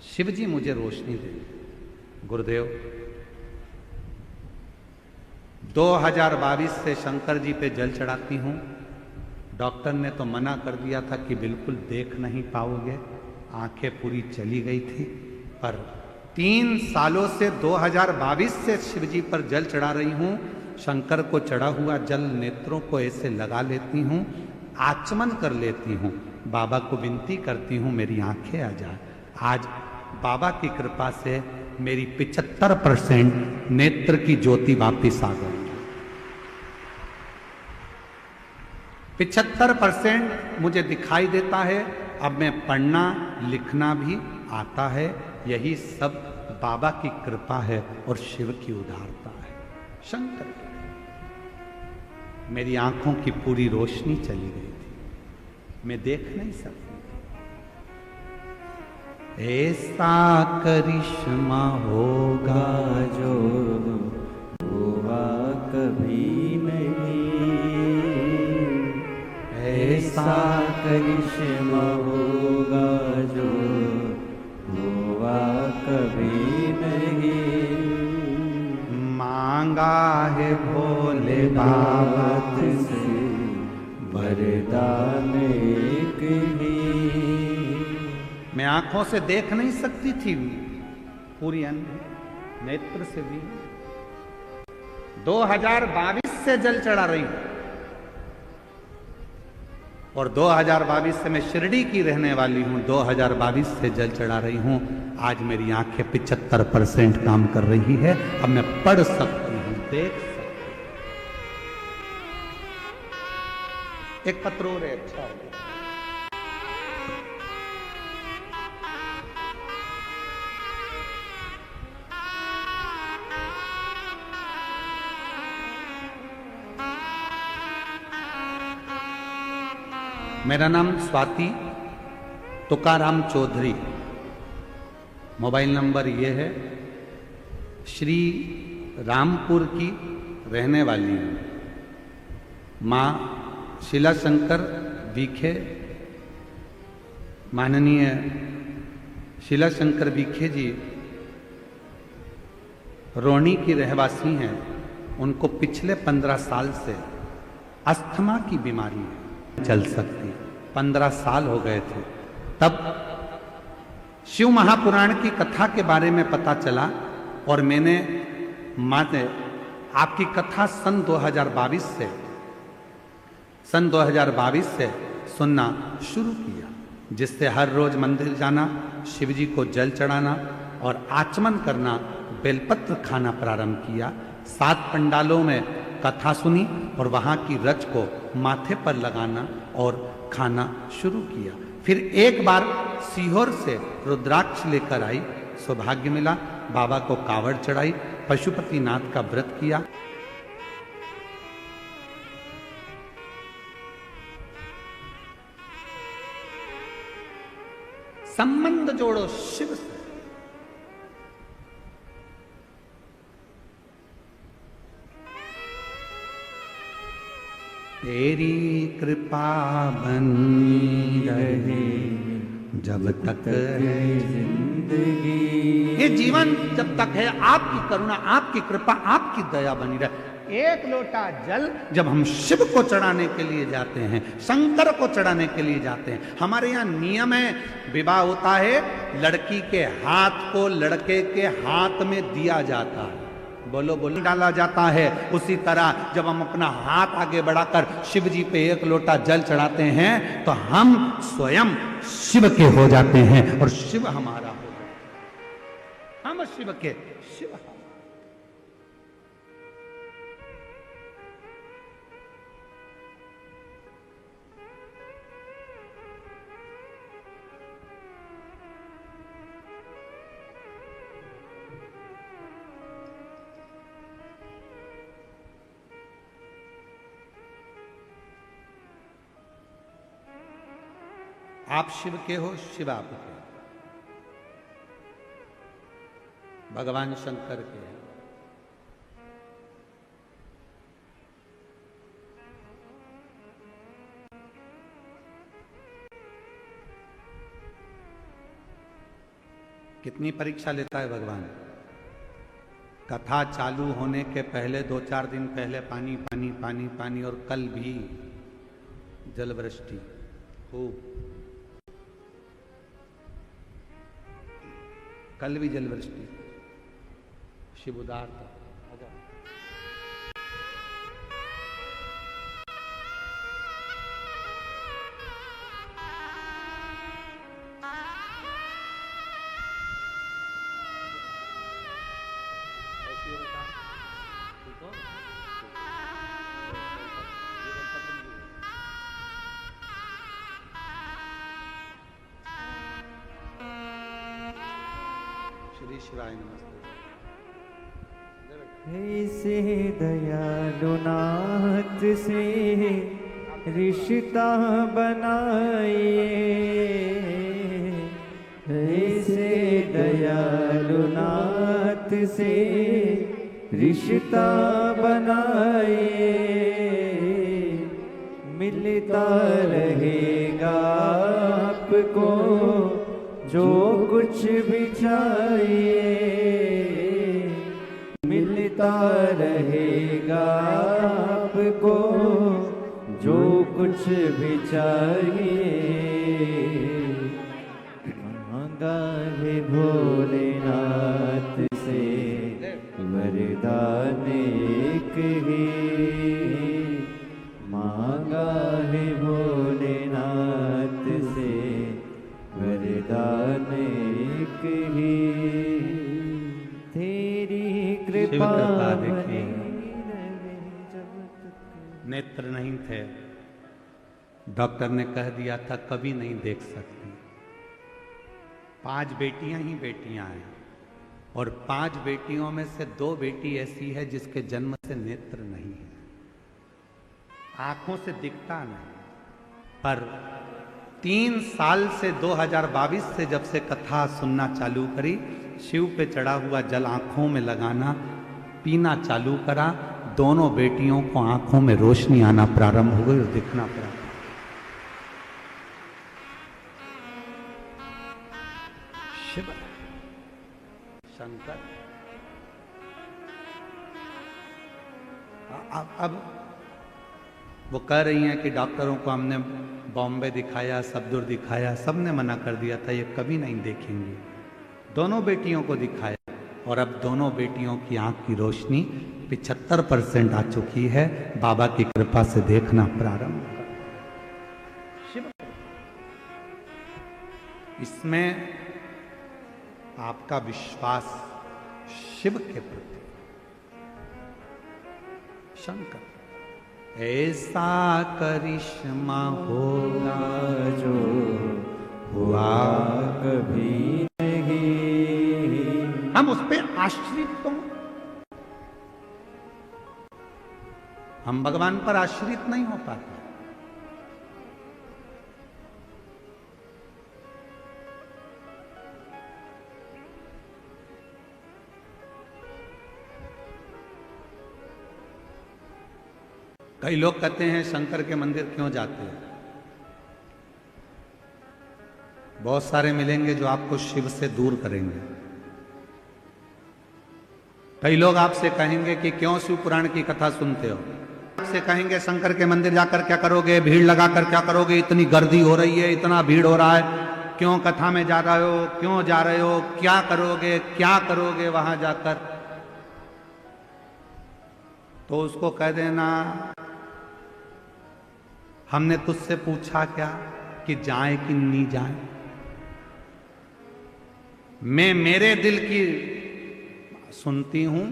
शिव जी मुझे रोशनी देंगे। गुरुदेव, 2022 से शंकर जी पे जल चढ़ाती हूँ। डॉक्टर ने तो मना कर दिया था कि बिल्कुल देख नहीं पाओगे, आंखें पूरी चली गई थी, पर 3 सालों से 2022 से शिव जी पर जल चढ़ा रही हूँ। शंकर को चढ़ा हुआ जल नेत्रों को ऐसे लगा लेती हूँ, आचमन कर लेती हूँ, बाबा को विनती करती हूँ मेरी आंखें आ जाए। आज बाबा की कृपा से मेरी 75% नेत्र की ज्योति वापिस आ गई। 75% मुझे दिखाई देता है अब मैं पढ़ना लिखना भी आता है। यही सब बाबा की कृपा है और शिव की उदारता है। शंकर की। मेरी आंखों की पूरी रोशनी चली गई थी, मैं देख नहीं सकती। ऐसा करिश्मा होगा जो हुआ कभी नहीं, ऐसा करिश्मा होगा जो हुआ कभी नहीं। मांगा है भोले बाबा से वरदान एक ही। मैं आंखों से देख नहीं सकती थी, पूरी अंधी नेत्र से भी। 2022 से जल चढ़ा रही हूं और 2022 से मैं शिरडी की रहने वाली हूं। 2022 से जल चढ़ा रही हूं। आज मेरी आंखें 75% काम कर रही है। अब मैं पढ़ सकती हूं, देख सकती हूं। एक पत्र और है, अच्छा हो गया। मेरा नाम स्वाति तुकाराम चौधरी। मोबाइल नंबर ये है। श्री रामपुर की रहने वाली हूँ। माँ शीला शंकर बीखे, माननीय शीला शंकर बीखे जी रोहनी की रहवासी हैं। उनको पिछले 15 साल से अस्थमा की बीमारी है, चल सकती। 15 साल हो गए थे। तब शिव महापुराण की कथा के बारे में पता चला और मैंने माते आपकी कथा सन 2022 से सुनना शुरू किया, जिससे हर रोज मंदिर जाना, शिव जी को जल चढ़ाना और आचमन करना, बेलपत्र खाना प्रारंभ किया। 7 पंडालों में कथा सुनी और वहां की रच को माथे पर लगाना और खाना शुरू किया। फिर एक बार सीहोर से रुद्राक्ष लेकर आई, सौभाग्य मिला। बाबा को कावड़ चढ़ाई, पशुपतिनाथ का व्रत किया। संबंध जोड़ो शिव से। तेरी कृपा बनी रहे जब तक है जिंदगी। ये जीवन जब तक है, आपकी करुणा, आपकी कृपा, आपकी दया बनी रहे। एक लोटा जल जब हम शिव को चढ़ाने के लिए जाते हैं, शंकर को चढ़ाने के लिए जाते हैं, हमारे यहाँ नियम है, विवाह होता है, लड़की के हाथ को लड़के के हाथ में दिया जाता है, बोलो बोलो डाला जाता है। उसी तरह जब हम अपना हाथ आगे बढ़ाकर शिव जी पे एक लोटा जल चढ़ाते हैं तो हम स्वयं शिव के हो जाते हैं और शिव हमारा हो जाता है। हम शिव के, शिव हमारा। आप शिव के हो, शिव आप के, भगवान शंकर के हैं। कितनी परीक्षा लेता है भगवान। कथा चालू होने के पहले 2-4 दिन पहले पानी पानी पानी पानी, और कल भी जलवृष्टि खूब, कल भी जलवृष्टि। शिव उदार था। श्री शिवाय नमस्ते। ऐसे दयालुनाथ से रिश्ता बनाइए, ऐसे दयालुनाथ से रिश्ता बनाइए, मिलता रहेगा आपको जो कुछ भी चाहिए, मिलता रहेगा आपको जो कुछ भी चाहिए। मांगा है भोलेनाथ से वरदान एक ही, मांगा है भोलेनाथ से वरदान एक ही, तेरी कृपा देखिए, नेत्र नहीं थे, डॉक्टर ने कह दिया था कभी नहीं देख सकती। 5 बेटियां ही बेटियां हैं और 5 बेटियों में से 2 बेटी ऐसी है जिसके जन्म से नेत्र नहीं है, आंखों से दिखता नहीं। पर 3 साल से 2022 से जब से कथा सुनना चालू करी, शिव पे चढ़ा हुआ जल आंखों में लगाना, पीना चालू करा, दोनों बेटियों को आंखों में रोशनी आना प्रारंभ हो गई और दिखना प्रारंभ। शिव शंकर अब वो कह रही हैं कि डॉक्टरों को हमने बॉम्बे दिखाया, सब दूर दिखाया, सब ने मना कर दिया था ये कभी नहीं देखेंगी। दोनों बेटियों को दिखाया और अब दोनों बेटियों की आंख की रोशनी 75% आ चुकी है। बाबा की कृपा से देखना प्रारंभ कर। शिव इसमें आपका विश्वास शिव के प्रति, शंकर ऐसा करिश्मा होगा जो हुआ कभी नहीं, हम उस पे आश्रित तो, हम भगवान पर आश्रित नहीं हो पाते। कई लोग कहते हैं शंकर के मंदिर क्यों जाते हैं? बहुत सारे मिलेंगे जो आपको शिव से दूर करेंगे। कई लोग आपसे कहेंगे कि क्यों शिव पुराण की कथा सुनते हो, आपसे कहेंगे शंकर के मंदिर जाकर क्या करोगे, भीड़ लगाकर क्या करोगे, इतनी गर्दी हो रही है, इतना भीड़ हो रहा है, क्यों कथा में जा रहे हो, क्यों जा रहे हो, क्या करोगे वहां जाकर। तो उसको कह देना हमने तुझसे पूछा क्या कि जाए कि नहीं जाए। मैं मेरे दिल की सुनती हूं,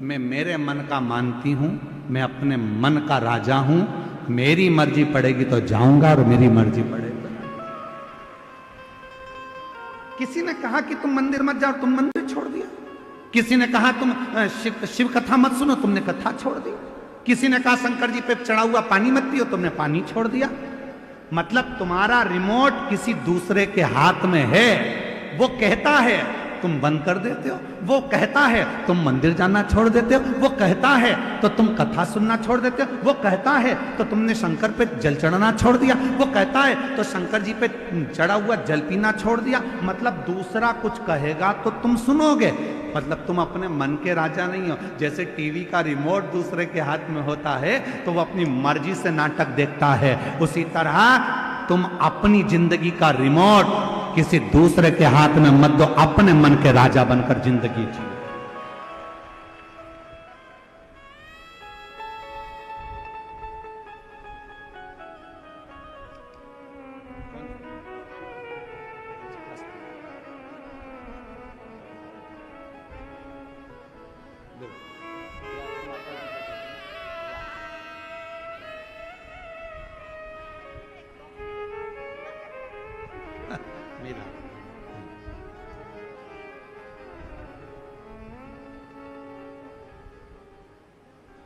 मैं मेरे मन का मानती हूं, मैं अपने मन का राजा हूं। मेरी मर्जी पड़ेगी तो जाऊंगा और मेरी मर्जी पड़ेगी तो नहीं। किसी ने कहा कि तुम मंदिर मत जाओ, तुम मंदिर छोड़ दिया। किसी ने कहा तुम शिव कथा मत सुनो, तुमने कथा छोड़ दी। किसी ने कहा शंकर जी पे चढ़ा हुआ पानी मत पियो, तुमने पानी छोड़ दिया। मतलब तुम्हारा रिमोट किसी दूसरे के हाथ में है। वो कहता है तुम बंद कर देते हो, वो कहता है तुम मंदिर जाना छोड़ देते हो, वो कहता है तो तुम कथा सुनना छोड़ देते हो, वो कहता है तो तुमने शंकर पे जल चढ़ाना छोड़ दिया, वो कहता है तो शंकर जी पे चढ़ा हुआ जल पीना छोड़ दिया। मतलब दूसरा कुछ कहेगा तो तुम सुनोगे, मतलब तुम अपने मन के राजा नहीं हो। जैसे टीवी का रिमोट दूसरे के हाथ में होता है तो वो अपनी मर्जी से नाटक देखता है, उसी तरह तुम अपनी जिंदगी का रिमोट किसी दूसरे के हाथ में मत दो, अपने मन के राजा बनकर जिंदगी जियो।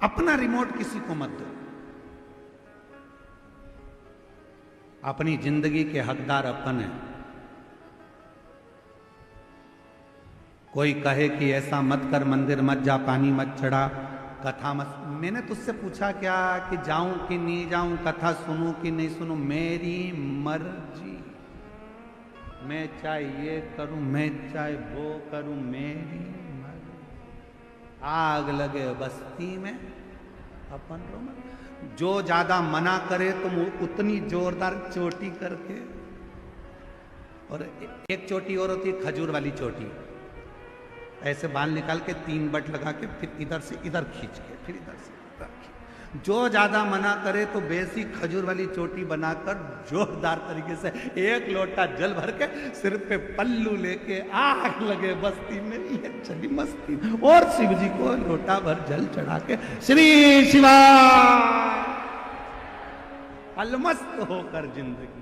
अपना रिमोट किसी को मत दो। अपनी जिंदगी के हकदार अपन है। कोई कहे कि ऐसा मत कर, मंदिर मत जा, पानी मत चढ़ा, कथा मत। मैंने तुझसे पूछा क्या कि जाऊं कि नहीं जाऊं, कथा सुनूं कि नहीं सुनूं, मेरी मर्जी। मैं चाहे ये करूं, मैं चाहे वो करूं, मेरी मर्जी। आग लगे बस्ती में अपन रो मत। जो ज्यादा मना करे तुम उतनी जोरदार चोटी करके, और एक चोटी और होती है खजूर वाली चोटी, ऐसे बाल निकाल के 3 बट लगा के फिर इधर से इधर खींच के फिर इधर से इधर खींच। जो ज्यादा मना करे तो बेसी खजूर वाली चोटी बनाकर जोरदार तरीके से 1 लोटा जल भर के सिर पे पल्लू लेके आग लगे बस्ती में, ये चली मस्ती। और शिव जी को लोटा भर जल चढ़ा के श्री शिवा अलमस्त होकर जिंदगी।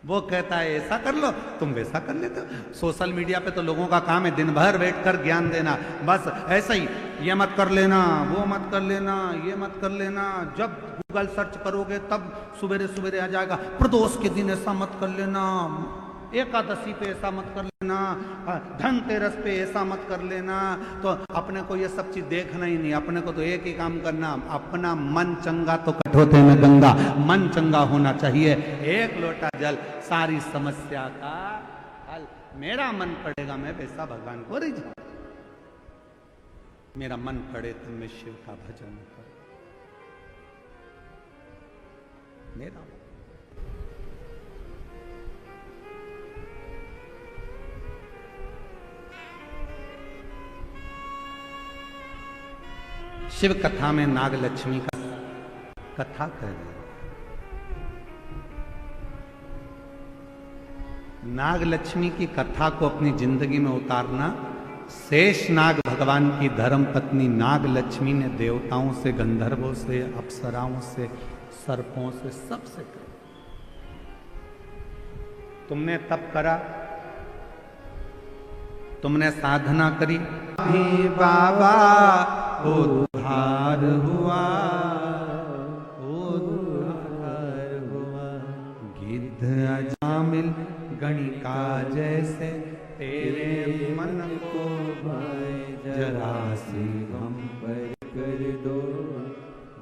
वो कहता है ऐसा कर लो, तुम वैसा कर लेते हो। सोशल मीडिया पे तो लोगों का काम है दिन भर बैठकर ज्ञान देना, बस ऐसा ही, ये मत कर लेना, वो मत कर लेना, ये मत कर लेना। जब गूगल सर्च करोगे तब सवेरे सवेरे आ जाएगा, प्रदोष के दिन ऐसा मत कर लेना, एकादशी पे ऐसा मत कर लेना, धनतेरस पे ऐसा मत कर लेना। तो अपने को ये सब चीज देखना ही नहीं, अपने को तो एक ही काम करना, अपना मन चंगा तो कठोते में गंगा, मन चंगा होना चाहिए। 1 लोटा जल सारी समस्या का हल। मेरा मन पड़ेगा मैं वैसा भगवान को रिझा, मेरा मन पड़े तो मैं शिव का भजन करूं। मेरा शिव कथा में नाग लक्ष्मी का कथा कह रहे। नाग लक्ष्मी की कथा को अपनी जिंदगी में उतारना। शेष नाग भगवान की धर्म पत्नी नाग लक्ष्मी ने देवताओं से, गंधर्वों से, अप्सराओं से, सर्पों से, सबसे कहा, तुमने तप करा, तुमने साधना करी, बाबा उद्धार हुआ, उद्धार हुआ। गिद्ध अजामिल गणिका जैसे तेरे मन को भाई, जरा सी हम पर कर दो,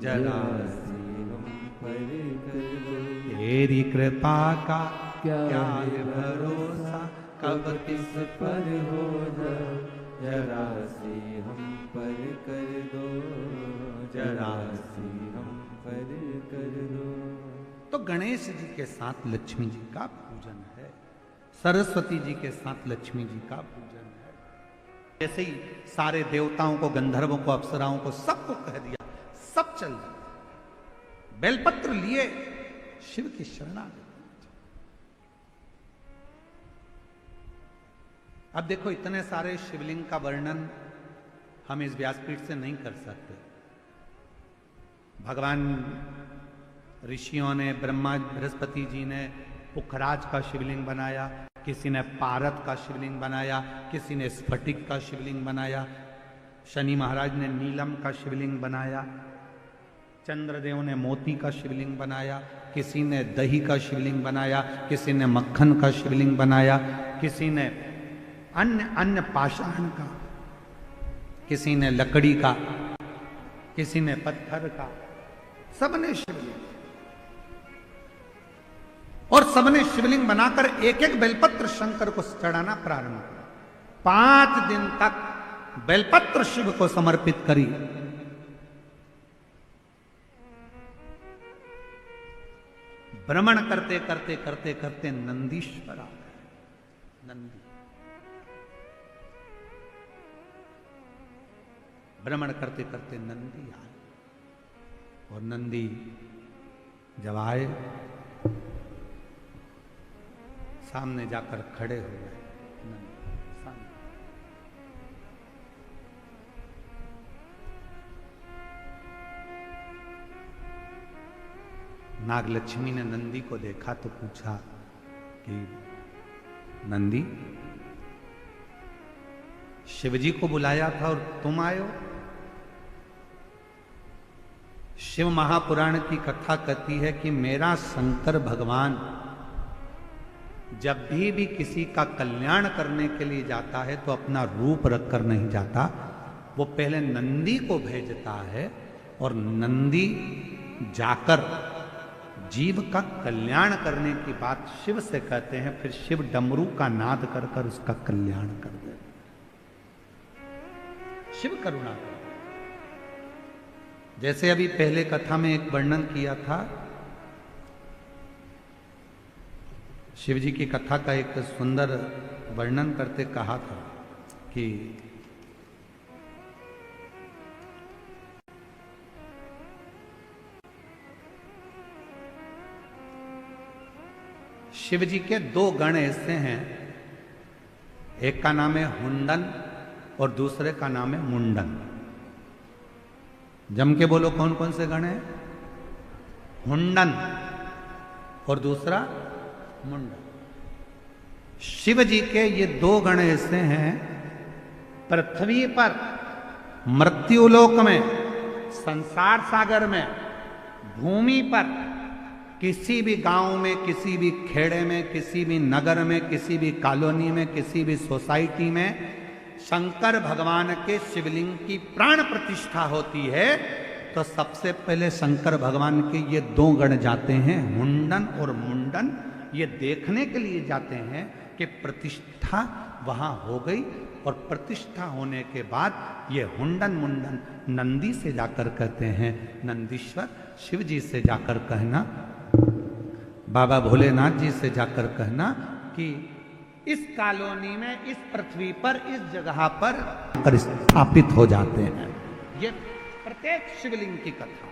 जरा सी हम पर कर दो। तेरी कृपा का क्या है भरोसा, कब किस पर हो जाए, जरा सी हम पर कर दो, जरा सी हम पर कर दो। तो गणेश जी के साथ लक्ष्मी जी का पूजन है, सरस्वती जी के साथ लक्ष्मी जी का पूजन है। जैसे ही सारे देवताओं को, गंधर्वों को, अप्सराओं को, सबको कह दिया, सब चल दिया, बेलपत्र लिए शिव की शरणागति। अब देखो, इतने सारे शिवलिंग का वर्णन हम इस व्यासपीठ से नहीं कर सकते। भगवान ऋषियों ने, ब्रह्मा बृहस्पति जी ने पुखराज का शिवलिंग बनाया, किसी ने पारत का शिवलिंग बनाया, किसी ने स्फटिक का शिवलिंग बनाया, शनि महाराज ने नीलम का शिवलिंग बनाया, चंद्रदेव ने मोती का शिवलिंग बनाया, किसी ने दही का शिवलिंग बनाया, किसी ने मक्खन का शिवलिंग बनाया, किसी ने अन्य पाषाण का, किसी ने लकड़ी का, किसी ने पत्थर का, सबने शिवलिंग, और सबने शिवलिंग बनाकर एक एक बेलपत्र शंकर को चढ़ाना प्रारंभ किया। 5 दिन तक बेलपत्र शिव को समर्पित करी। भ्रमण करते करते करते करते नंदीश्वर आ गए। नंदी भ्रमण करते करते नंदी आए, और नंदी जब आए सामने जाकर खड़े हो गए। सामने नागलक्ष्मी ने नंदी को देखा तो पूछा कि नंदी, शिवजी को बुलाया था और तुम आए हो? शिव महापुराण की कथा कहती है कि मेरा शंकर भगवान जब भी किसी का कल्याण करने के लिए जाता है तो अपना रूप रखकर नहीं जाता, वो पहले नंदी को भेजता है और नंदी जाकर जीव का कल्याण करने की बात शिव से कहते हैं, फिर शिव डमरू का नाद कर कर उसका कल्याण कर दे। शिव करुणा कर, जैसे अभी पहले कथा में एक वर्णन किया था, शिव जी की कथा का एक सुंदर वर्णन करते कहा था कि शिव जी के दो गण ऐसे हैं, एक का नाम है हुंडन और दूसरे का नाम है मुंडन। जम के बोलो कौन कौन से गण हैं? हुंडन और दूसरा मुंडन। शिव जी के ये दो गण ऐसे हैं, पृथ्वी पर मृत्युलोक में, संसार सागर में, भूमि पर, किसी भी गांव में, किसी भी खेड़े में, किसी भी नगर में, किसी भी कॉलोनी में, किसी भी सोसाइटी में शंकर भगवान के शिवलिंग की प्राण प्रतिष्ठा होती है तो सबसे पहले शंकर भगवान के ये दो गण जाते हैं, हुंडन और मुंडन। ये देखने के लिए जाते हैं कि प्रतिष्ठा वहां हो गई, और प्रतिष्ठा होने के बाद ये हुंडन मुंडन नंदी से जाकर कहते हैं, नंदीश्वर शिव जी से जाकर कहना, बाबा भोलेनाथ जी से जाकर कहना कि इस कॉलोनी में, इस पृथ्वी पर, इस जगह पर स्थापित हो जाते हैं। ये प्रत्येक शिवलिंग की कथा।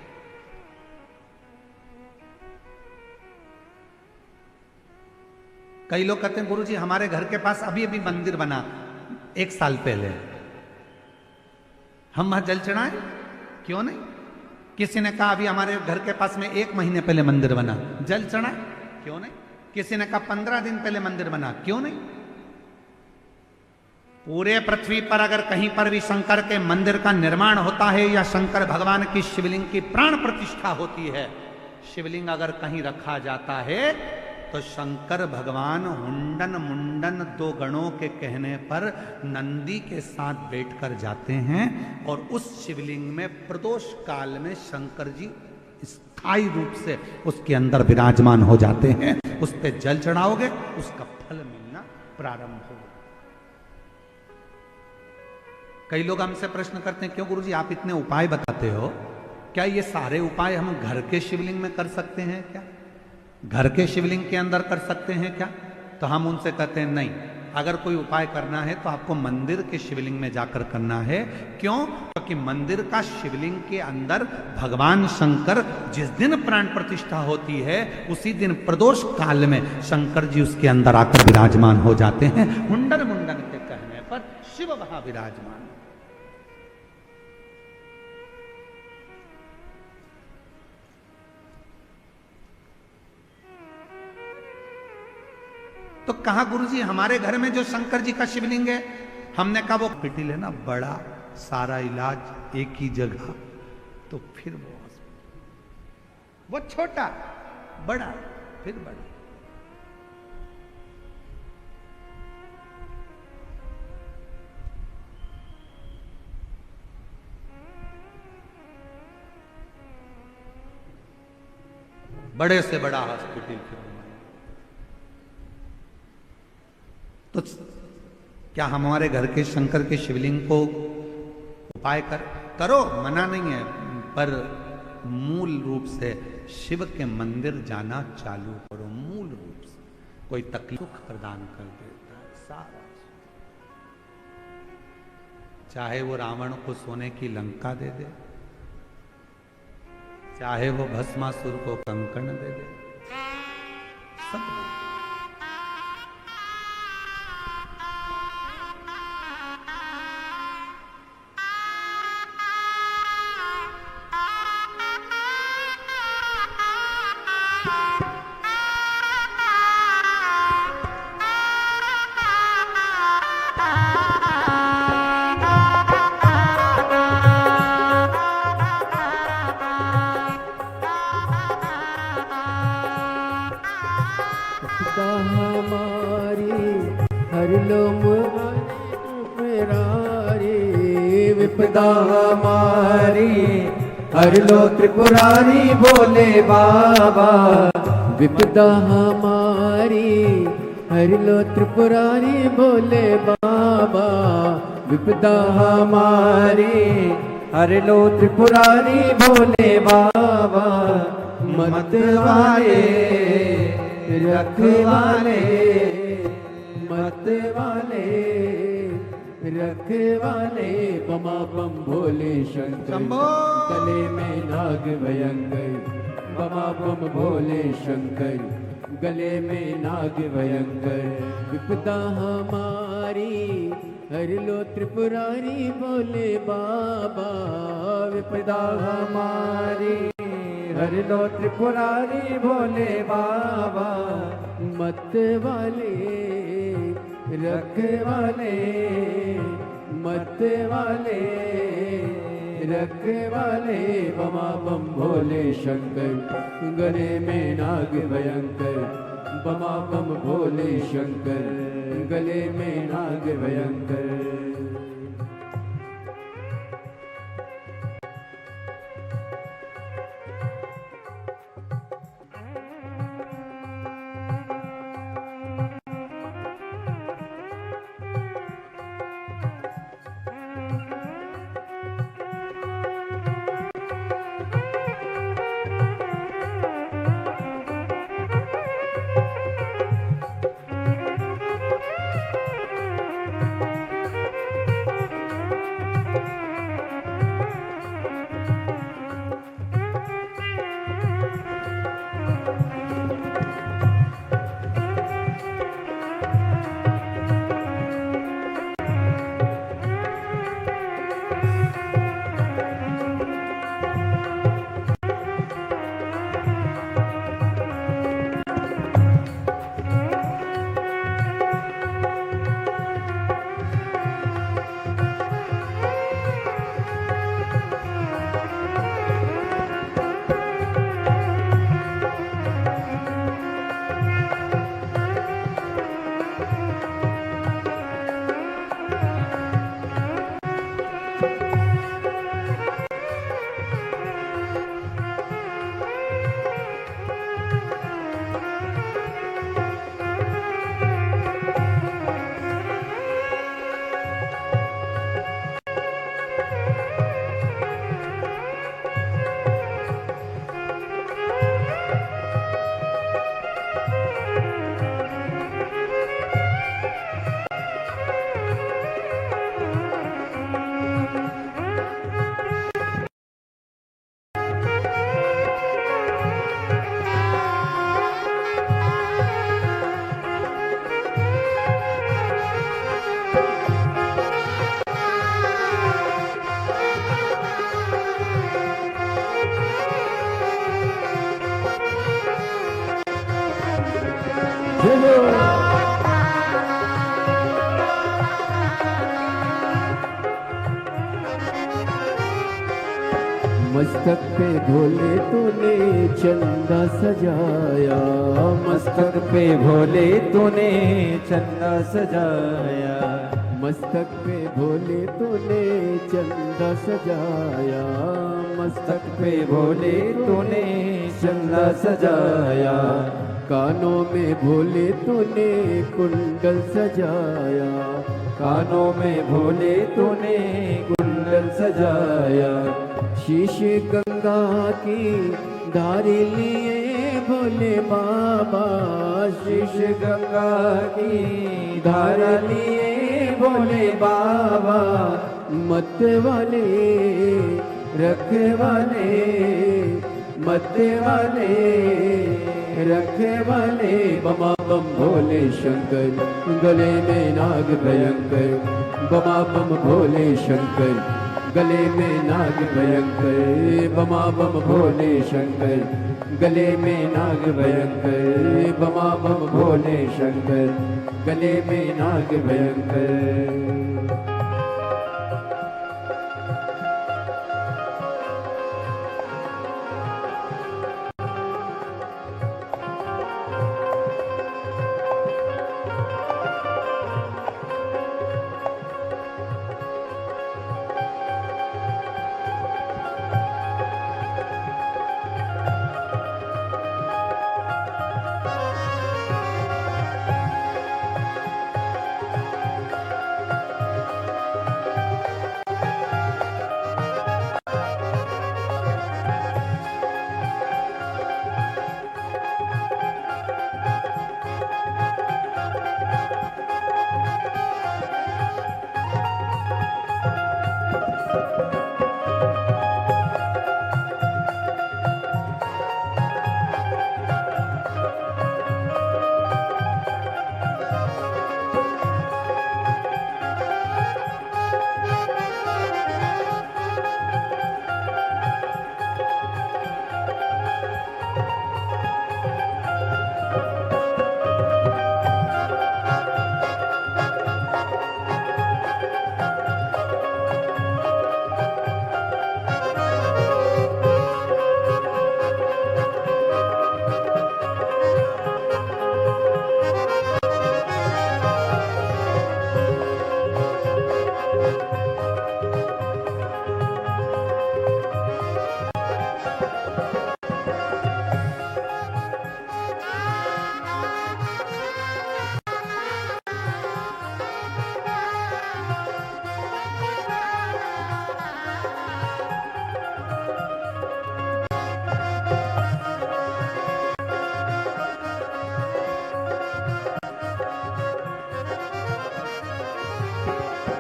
कई लोग कहते हैं गुरुजी हमारे घर के पास अभी अभी मंदिर बना 1 साल पहले, हम वहां जल चढ़ाएं? क्यों नहीं? किसी ने कहा अभी हमारे घर के पास में 1 महीने पहले मंदिर बना, जल चढ़ाएं? क्यों नहीं? किसी ने कहा 15 दिन पहले मंदिर बना, क्यों नहीं? पूरे पृथ्वी पर अगर कहीं पर भी शंकर के मंदिर का निर्माण होता है या शंकर भगवान की शिवलिंग की प्राण प्रतिष्ठा होती है, शिवलिंग अगर कहीं रखा जाता है तो शंकर भगवान हुंडन मुंडन दो गणों के कहने पर नंदी के साथ बैठकर जाते हैं और उस शिवलिंग में प्रदोष काल में शंकर जी स्थायी रूप से उसके अंदर विराजमान हो जाते हैं। उस पे जल चढ़ाओगे उसका फल मिलना प्रारंभ होगा। कई लोग हमसे प्रश्न करते हैं क्यों गुरुजी आप इतने उपाय बताते हो, क्या ये सारे उपाय हम घर के शिवलिंग में कर सकते हैं क्या? घर के शिवलिंग के अंदर कर सकते हैं क्या? तो हम उनसे कहते हैं नहीं, अगर कोई उपाय करना है तो आपको मंदिर के शिवलिंग में जाकर करना है। क्यों? क्योंकि मंदिर का शिवलिंग के अंदर भगवान शंकर जिस दिन प्राण प्रतिष्ठा होती है उसी दिन प्रदोष काल में शंकर जी उसके अंदर आकर विराजमान हो जाते हैं। हुंडन मुंडन के कहने पर शिव वहां विराजमान। तो कहा गुरुजी हमारे घर में जो शंकर जी का शिवलिंग है, हमने कहा वो हॉस्पिटल है ना, बड़ा सारा इलाज एक ही जगह, तो फिर वो छोटा बड़ा फिर बड़ा। बड़े से बड़ा हॉस्पिटल फिर। तो क्या हमारे घर के शंकर के शिवलिंग को उपाय करो, मना नहीं है, पर मूल रूप से शिव के मंदिर जाना चालू करो। मूल रूप से कोई तकलीफ प्रदान कर देता है सारा, चाहे वो रावण को सोने की लंका दे दे, चाहे वो भस्मासुर को कंकण दे दे, सब हर लो मुरारी विपदा हमारी हर लो त्रिपुरारी भोले बाबा विपदा हमारी हर लो त्रिपुरारी भोले बाबा विपदा हमारी हर लो त्रिपुरारी भोले बाबा मत वाले रखवाले मत वाले रखवाले बमा बम भोले शंकर गले में नाग भयंकर बमा बम भोले शंकर गले में नाग भयंकर विपदा हमारी हर लो त्रिपुरारी भोले बाबा विपदा हमारी हर लो त्रिपुरारी भोले बाबा मत वाले रखवाले मत वाले रखवाले बमा बम भोले शंकर गले में नाग भयंकर बमा बम भोले शंकर गले में नाग भयंकर मस्तक पे भोले तूने चंदा सजाया मस्तक पे भोले तूने चंदा सजाया मस्तक पे भोले तूने चंदा सजाया मस्तक पे भोले तूने चंदा सजाया कानों में भोले तूने कुंडल सजाया कानों में भोले तूने कुंडल सजाया शीश गंगा की धारी लिए भोले बाबा शीश गंगा की धारा लिए भोले बाबा मत वाले रखवाले मत वाले रखवाले बमा बम भोले शंकर गले में नाग भयंकर बमा बम भोले शंकर गले में नाग भयंकर बमा बम भोले शंकर गले में नाग भयंकर बमा बम भोले शंकर गले में नाग भयंकर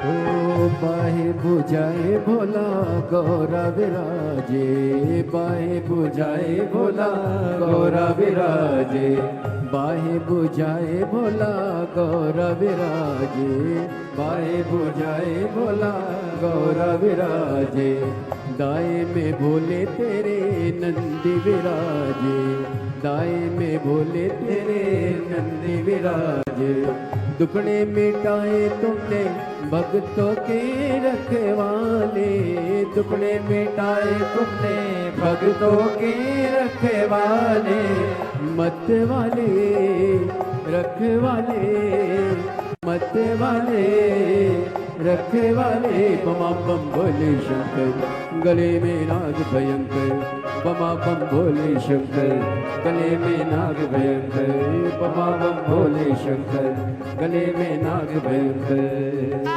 ओ बाहे बुझाए भोला गौरा विराजे, बाहे बुझाए भोला गौरा विराजे, बाहे बुझाए भोला गौरा विराजे, बाहे बुझाए भोला गौरा विराजे, दाएं में भोले तेरे नंदी विराजे, दाएं में भोले तेरे नंदी विराजे, दुखड़े मिटाए तुमने भक्तों के रखवाले, दुखड़े मिटाए तुमने भक्तों के रखवाले, मत वाले रखवाले, मत वाले रखवाले, बमा बम भोले शंकर गले में नाग भयंकर, बमा बम भोले शंकर गले में नाग भयंकर, बमा बम भोले शंकर गले में नाग भयंकर।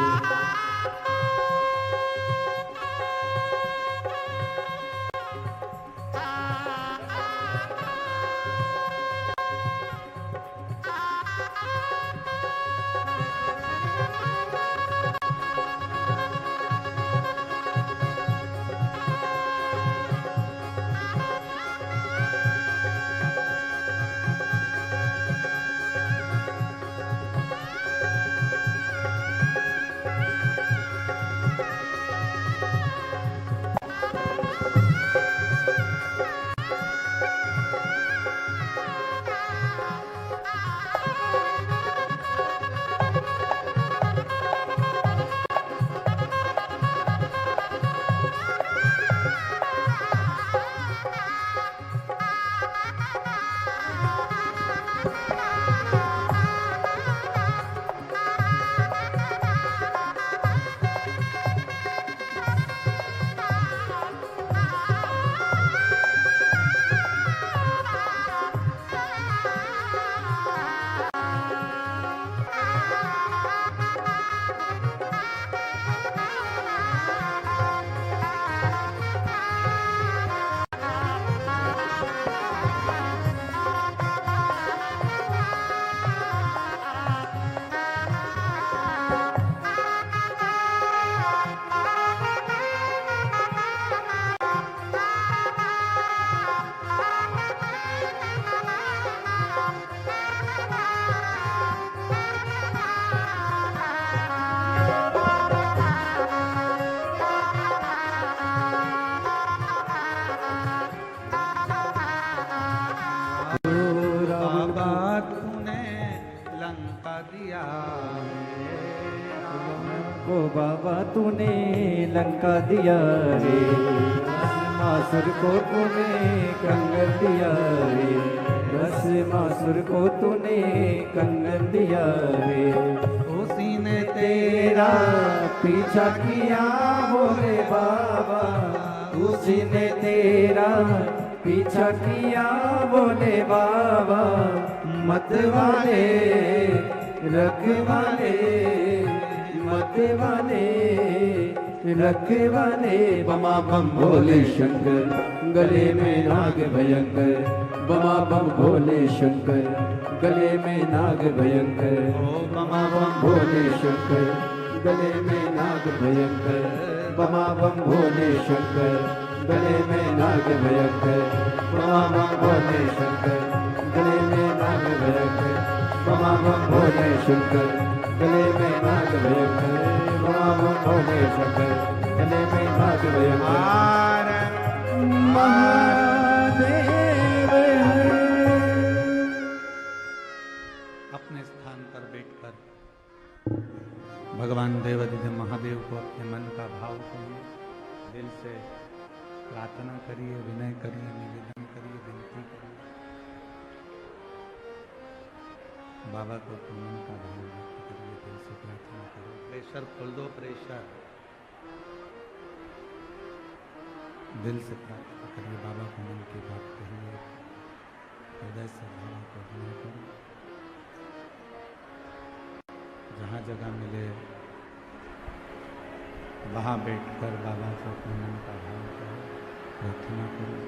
बाबा तूने लंका दिया रे, मासुर को तूने कंगन दिया रे, बस मासुर को तूने कंगन दिया रे, उसी ने तेरा पीछा किया बोले बाबा, उसी ने तेरा पीछा किया बोले बाबा, मत वाले रखवाले, मत वाले रखवाले, बमा बम भोले शंकर गले में नाग भयंकर, बमा बम भोले शंकर गले में नाग भयंकर, बमा बम भोले शंकर गले में नाग भयंकर, बमा बम भोले शंकर गले में नाग भयंकर, बमा बम भोले शंकर गले में नाग भयंकर, बमा बम भोले शंकर गले में नाग भयंकर, बमा बम भोले शंकर गले में नाग भयंकर। महादेव अपने स्थान पर बैठकर भगवान देवाधिदेव महादेव को अपने मन का भाव करिए, दिल से प्रार्थना करिए, विनय करिए, निवेदन करिए, विनती करिए। बाबा को अपने मन का भाव व्यक्त करिए, दिल से प्रार्थना करिए। प्रेशर खोल दो, प्रेशर दिल से प्रार्थना करिए, बाबा को मन की बात कहिए, हृदय से बाबा को विनय करिए। जहाँ जगह मिले वहाँ बैठकर बाबा को अपने मन का भाव करो, प्रार्थना करो।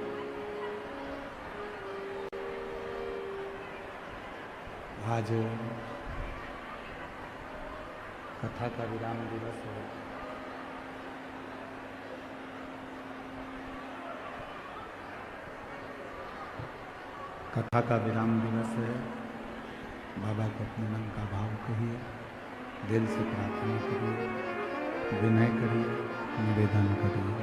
आज कथा का विराम दिवस है। कथा का विराम दिवस है। बाबा को अपने मन का भाव कहिए, दिल से प्रार्थना करिए, विनय करिए, निवेदन करिए।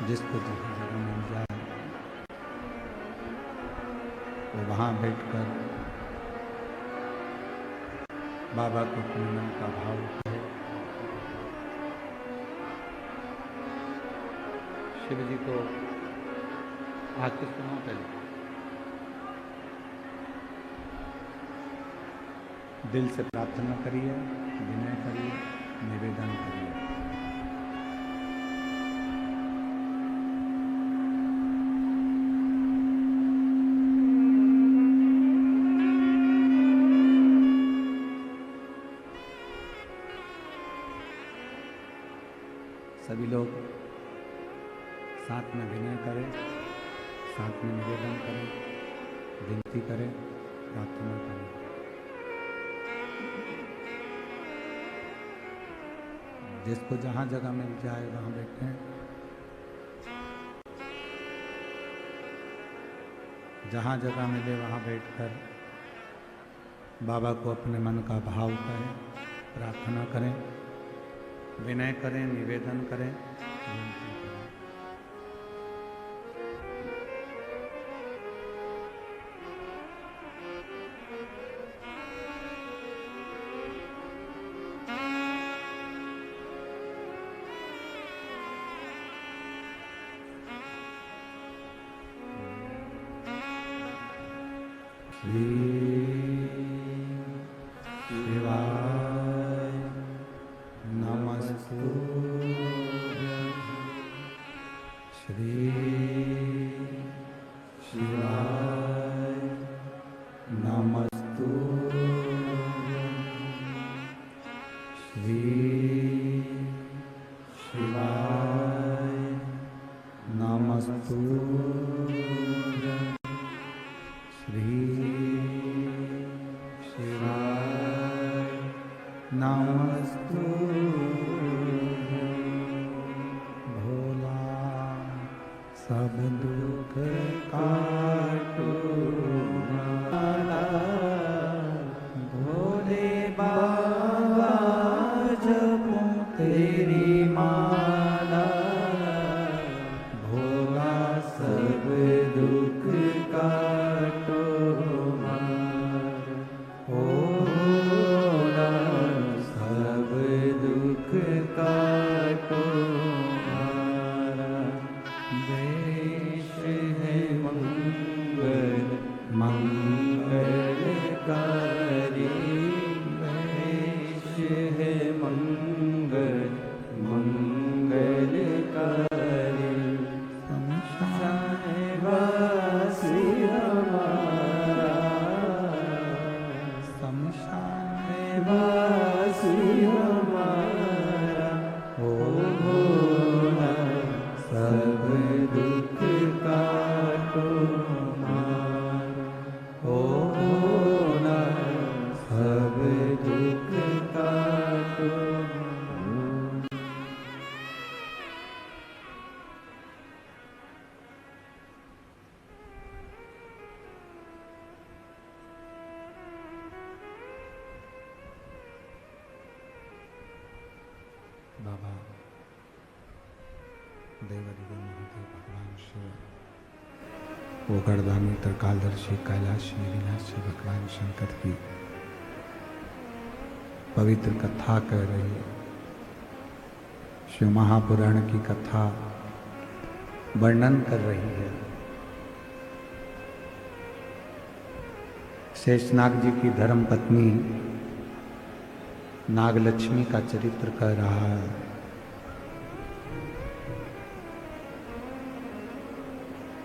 जिसको जगह जगह मिल जाए वो वहाँ बैठकर बाबा को अपने मन का भाव कहे। शिव जी को आके सुनो पहले, दिल से प्रार्थना करिए, विनय करिए, निवेदन करिए। सभी लोग साथ में विनय करें, साथ में निवेदन करें, विनती करें, प्रार्थना करें। जिसको जहाँ जगह मिल जाए वहाँ बैठें। जहाँ जगह मिले वहाँ बैठकर बाबा को अपने मन का भाव करें, प्रार्थना करें, विनय करें, निवेदन करें, विनती करें। बाबा देवादिदेव महादेव भगवान शिव, वो गर्दानी त्रिकालदर्शी कैलाशी विनाशी भगवान शंकर की पवित्र कथा कह रही है। शिव महापुराण की कथा वर्णन कर रही है। शेषनाग जी की धर्म पत्नी नागलक्ष्मी का चरित्र कह रहा है।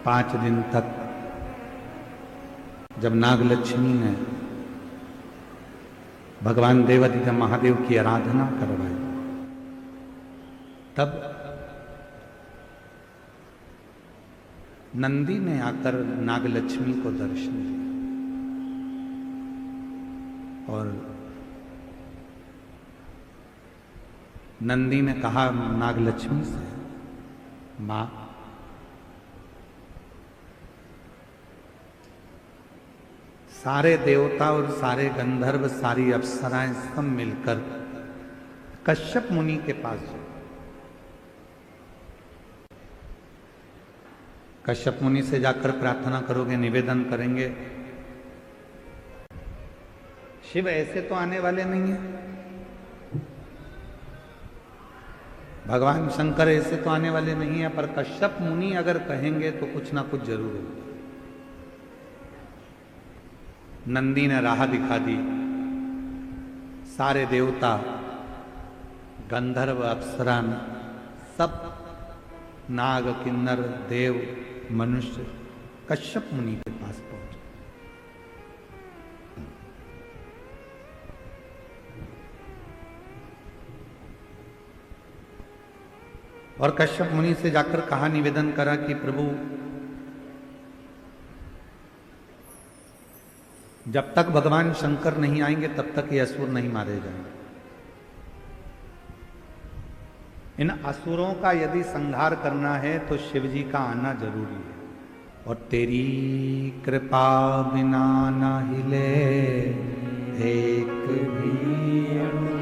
पांच दिन तक जब नागलक्ष्मी ने भगवान देवादिदेव महादेव की आराधना करवाई, तब नंदी ने आकर नागलक्ष्मी को दर्शन दिया। और नंदी ने कहा नागलक्ष्मी से, मां सारे देवता और सारे गंधर्व, सारी अप्सराएं सब मिलकर कश्यप मुनि के पास जाओ। कश्यप मुनि से जाकर प्रार्थना करोगे, निवेदन करेंगे, शिव ऐसे तो आने वाले नहीं है, भगवान शंकर ऐसे तो आने वाले नहीं है, पर कश्यप मुनि अगर कहेंगे तो कुछ ना कुछ जरूर होगा। नंदी ने राह दिखा दी। सारे देवता, गंधर्व, अप्सरा, सब नाग, किन्नर, देव, मनुष्य कश्यप मुनि के पास पहुंचे। और कश्यप मुनि से जाकर कहा, निवेदन करा कि प्रभु जब तक भगवान शंकर नहीं आएंगे तब तक ये असुर नहीं मारे जाएंगे। इन असुरों का यदि संहार करना है तो शिव जी का आना जरूरी है। और तेरी कृपा बिना न हिले एक भी अणु,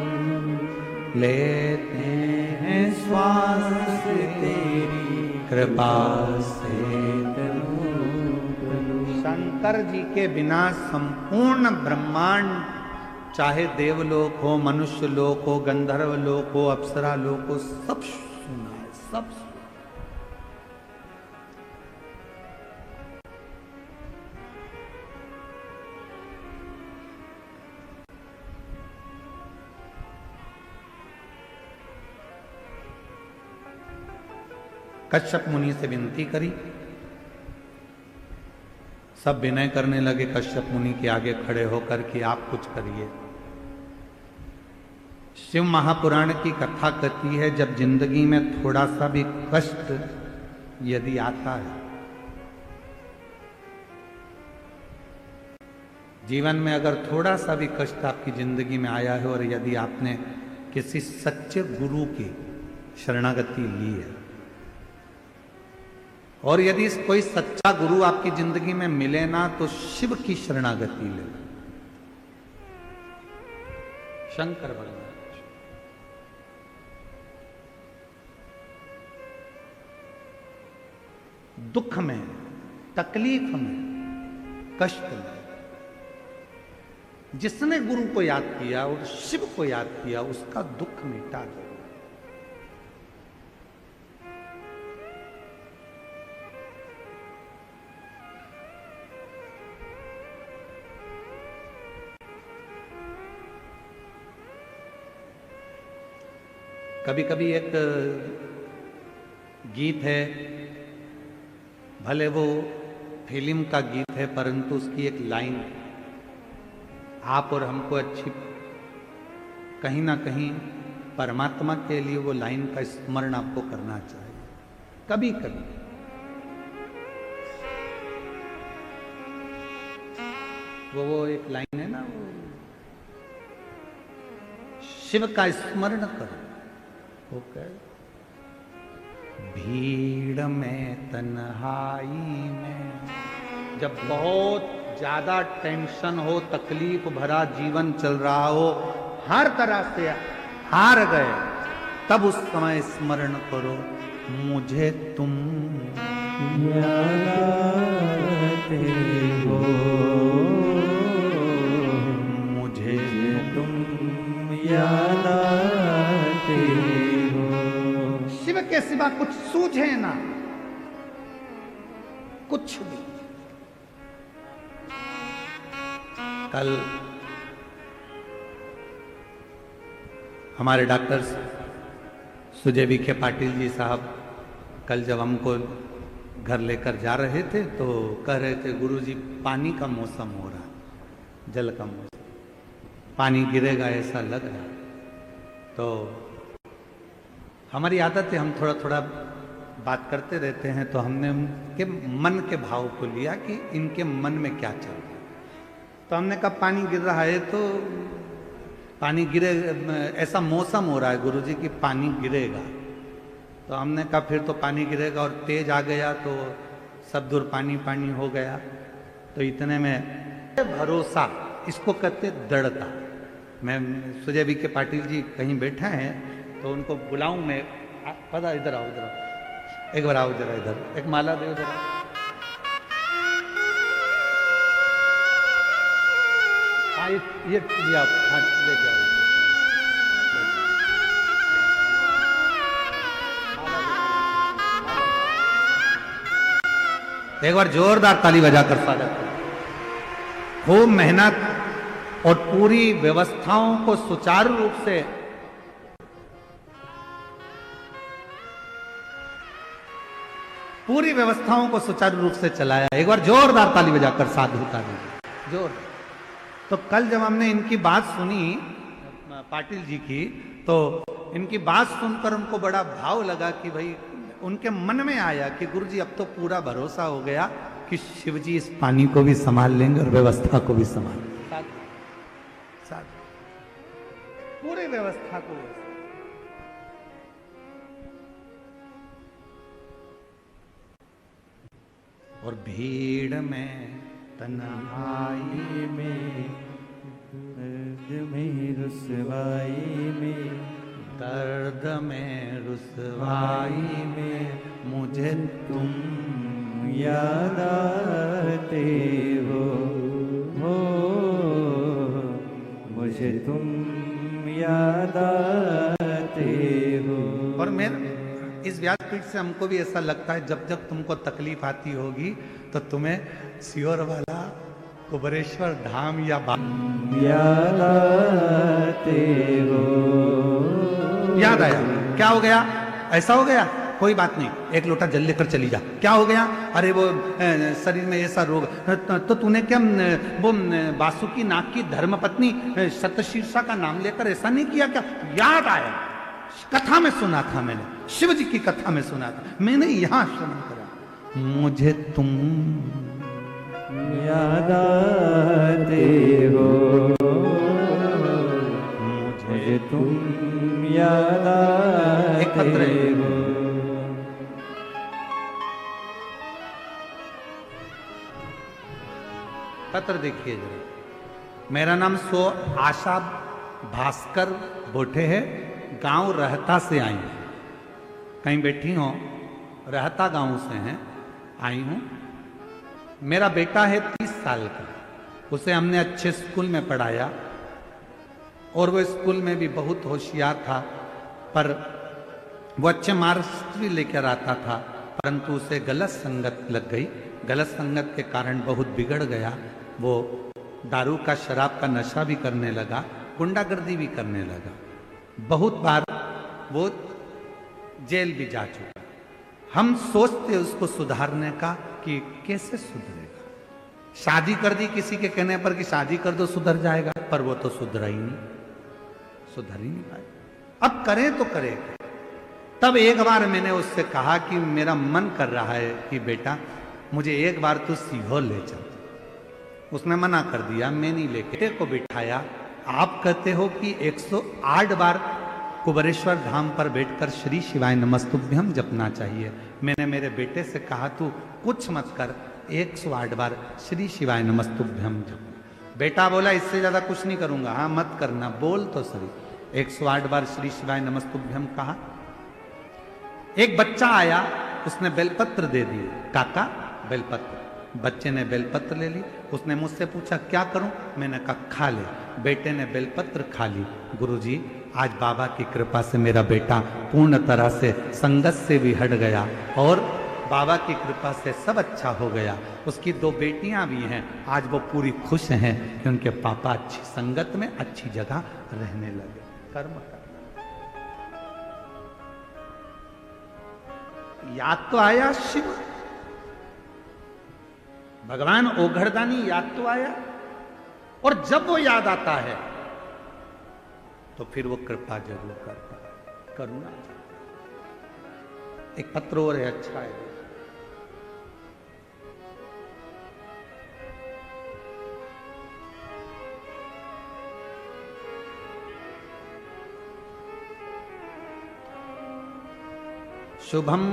लेते हैं श्वास तेरी कृपा से। शंकर जी के बिना संपूर्ण ब्रह्मांड, चाहे देवलोक हो, मनुष्य लोक हो, गंधर्व लोक हो, अप्सरा लोक हो, सब सुना है, सब सुना। कश्यप मुनि से विनती करी, सब विनय करने लगे कश्यप मुनि के आगे खड़े होकर कि आप कुछ करिए। शिव महापुराण की कथा कहती है, जब जिंदगी में थोड़ा सा भी कष्ट यदि आता है, जीवन में अगर थोड़ा सा भी कष्ट आपकी जिंदगी में आया है और यदि आपने किसी सच्चे गुरु की शरणागति ली है, और यदि कोई सच्चा गुरु आपकी जिंदगी में मिले ना, तो शिव की शरणागति ले, शंकर भगवान। दुख में, तकलीफ में, कष्ट में जिसने गुरु को याद किया और शिव को याद किया, उसका दुख मिटा दो। कभी कभी एक गीत है, भले वो फिल्म का गीत है, परंतु उसकी एक लाइन आप और हमको अच्छी, कहीं ना कहीं परमात्मा के लिए वो लाइन का स्मरण आपको करना चाहिए कभी कभी। वो एक लाइन है ना, वो शिव का स्मरण करो। ओके, भीड़ में, तन्हाई में, जब बहुत ज्यादा टेंशन हो, तकलीफ भरा जीवन चल रहा हो, हर तरह से हार गए, तब उस समय स्मरण करो, मुझे तुम याद आते हो, मुझे तुम याद आते हो। शिव के सिवा कुछ सूझे ना, कुछ भी। कल हमारे डॉक्टर सुजय विखे पाटिल जी साहब कल जब हमको घर लेकर जा रहे थे तो कह रहे थे, गुरुजी पानी का मौसम हो रहा, जल का मौसम, पानी गिरेगा ऐसा लग रहा। तो हमारी आदत है, हम थोड़ा थोड़ा बात करते रहते हैं, तो हमने उनके मन के भाव को लिया कि इनके मन में क्या चल रहा है। तो हमने कहा पानी गिर रहा है तो पानी गिरे, ऐसा मौसम हो रहा है गुरुजी कि पानी गिरेगा। तो हमने कहा फिर तो पानी गिरेगा, और तेज आ गया तो सब दूर पानी पानी हो गया। तो इतने में भरोसा, इसको कहते दृढ़ता। मैं सुजय विखे पाटिल जी कहीं बैठे हैं तो उनको बुलाऊं मैं, पता इधर आओ, इधर आओ, एक बार आओ जरा इधर, एक माला दो जरा। ये आप हाँ लेके आओ। एक बार जोरदार ताली बजाकर स्वागत करें। खूब मेहनत और पूरी व्यवस्थाओं को सुचारू रूप से चलाया। एक बार जोरदार ताली बजाकर साधुता दी, जोरदार। तो कल जब हमने इनकी बात सुनी पाटिल जी की, तो इनकी बात सुनकर उनको बड़ा भाव लगा कि भाई, उनके मन में आया कि गुरुजी अब तो पूरा भरोसा हो गया कि शिव जी इस पानी को भी संभाल लेंगे और व्यवस्था को भी संभाल लेंगे, पूरे व्यवस्था को। और भीड़ में तन्हाई में, दर्द में रुसवाई में, दर्द में रुसवाई में मुझे तुम याद आते हो, मुझे तुम याद आते हो। और मैं इस व्यासपीठ से हमको भी ऐसा लगता है, जब जब तुमको तकलीफ आती होगी तो तुम्हें सियोर वाला कुबरेश्वर धाम या याद आते हो। याद आया, क्या हो गया, ऐसा हो गया, कोई बात नहीं, एक लोटा जल लेकर चली जा। क्या हो गया, अरे वो शरीर में ऐसा रोग, तो तूने क्या वो वासुकी नाग की धर्मपत्नी शतशीर्षा का नाम लेकर ऐसा नहीं किया क्या? याद आया, कथा में सुना था मैंने, शिव जी की कथा में सुना था मैंने, यहां श्रवण करा। मुझे तुम याद आते हो, मुझे तुम याद आते हो। पत्र देखिए जरा। मेरा नाम सो आशा भास्कर बोठे है, गांव रहता से आई हूं। कहीं बैठी हो, रहता गांव से हैं, आई हूं। मेरा बेटा है 30 साल का, उसे हमने अच्छे स्कूल में पढ़ाया और वो स्कूल में भी बहुत होशियार था, पर वो अच्छे मार्क्स भी लेकर आता था, परंतु उसे गलत संगत लग गई। गलत संगत के कारण बहुत बिगड़ गया। वो दारू का, शराब का नशा भी करने लगा, गुंडागर्दी भी करने लगा। बहुत बार वो जेल भी जा चुका। हम सोचते उसको सुधारने का कि कैसे सुधरेगा। शादी कर दी किसी के कहने पर कि शादी कर दो सुधर जाएगा, पर वो तो सुधर ही नहीं पाएगा। अब करें तो करें। तब एक बार मैंने उससे कहा कि मेरा मन कर रहा है कि बेटा मुझे एक बार तू सीहोर ले चल। उसने मना कर दिया, मैं नहीं लेके। बेटे को बिठाया। आप कहते हो कि 108 बार कुबरेश्वर धाम पर बैठकर श्री शिवाय नमस्तुभ्यम जपना चाहिए। मैंने मेरे बेटे से कहा तू कुछ मत कर, 108 बार श्री शिवाय नमस्तुभ्यम जप। बेटा बोला इससे ज्यादा कुछ नहीं करूंगा। हाँ मत करना, बोल तो सही। 108 बार श्री शिवाय नमस्तुभ्यम कहा। एक बच्चा आया, उसने बेलपत्र दे दिए। काका बेलपत्र। बच्चे ने बेलपत्र ले ली। उसने मुझसे पूछा क्या करूं? मैंने कहा खा ले। बेटे ने बेलपत्र खा ली। गुरुजी आज बाबा की कृपा से मेरा बेटा पूर्ण तरह से संगत से भी हट गया और बाबा की कृपा से सब अच्छा हो गया। उसकी 2 बेटियां भी हैं। आज वो पूरी खुश हैं कि उनके पापा अच्छी संगत में अच्छी जगह रहने लगे। कर्म करना याद तो आया, शिव भगवान ओघड़दानी याद तो आया। और जब वो याद आता है तो फिर वो कृपा जरूर करता है, करुणा। एक पत्र और है, अच्छा है। शुभम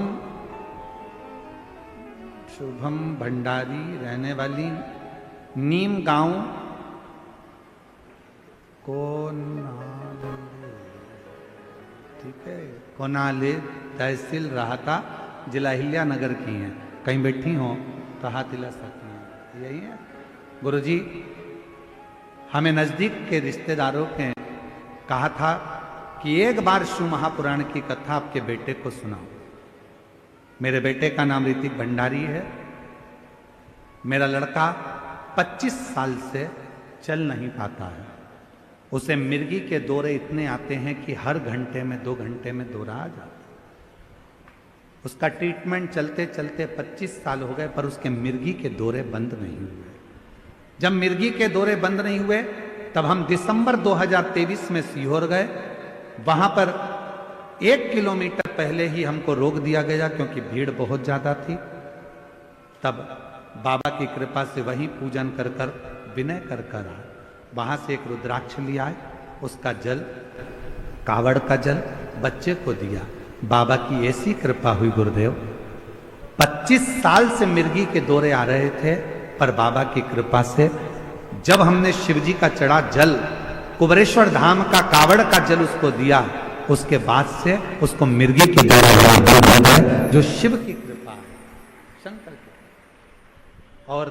शुभम भंडारी रहने वाली नीम गांव ठीक है, कोनाले तहसील राहता जिला हिल्या नगर की हैं। कहीं बैठी हो तो हाथ हिला सकती हैं, यही है। गुरुजी हमें नजदीक के रिश्तेदारों के कहा था कि एक बार शिव महापुराण की कथा आपके बेटे को सुनाओ। मेरे बेटे का नाम ऋतिक भंडारी है। मेरा लड़का 25 साल से चल नहीं पाता है। उसे मिर्गी के दौरे इतने आते हैं कि हर घंटे में 2 घंटे में दौरा आ जाता है। उसका ट्रीटमेंट चलते चलते 25 साल हो गए, पर उसके मिर्गी के दौरे बंद नहीं हुए। जब मिर्गी के दौरे बंद नहीं हुए तब हम दिसंबर 2023 में सीहोर गए। वहां पर 1 किलोमीटर पहले ही हमको रोक दिया गया क्योंकि भीड़ बहुत ज्यादा थी। तब बाबा की कृपा से वहीं पूजन कर कर विनय कर कर आए। वहां से एक रुद्राक्ष लिया है, उसका जल, कावड़ का जल बच्चे को दिया। बाबा की ऐसी कृपा हुई गुरुदेव, 25 साल से मिर्गी के दौरे आ रहे थे, पर बाबा की कृपा से जब हमने शिवजी का चढ़ा जल, कुबरेश्वर धाम का कावड़ का जल उसको दिया, उसके बाद से उसको मिर्गी के दौरे, जो शिव की कृपा है, शंकर की। और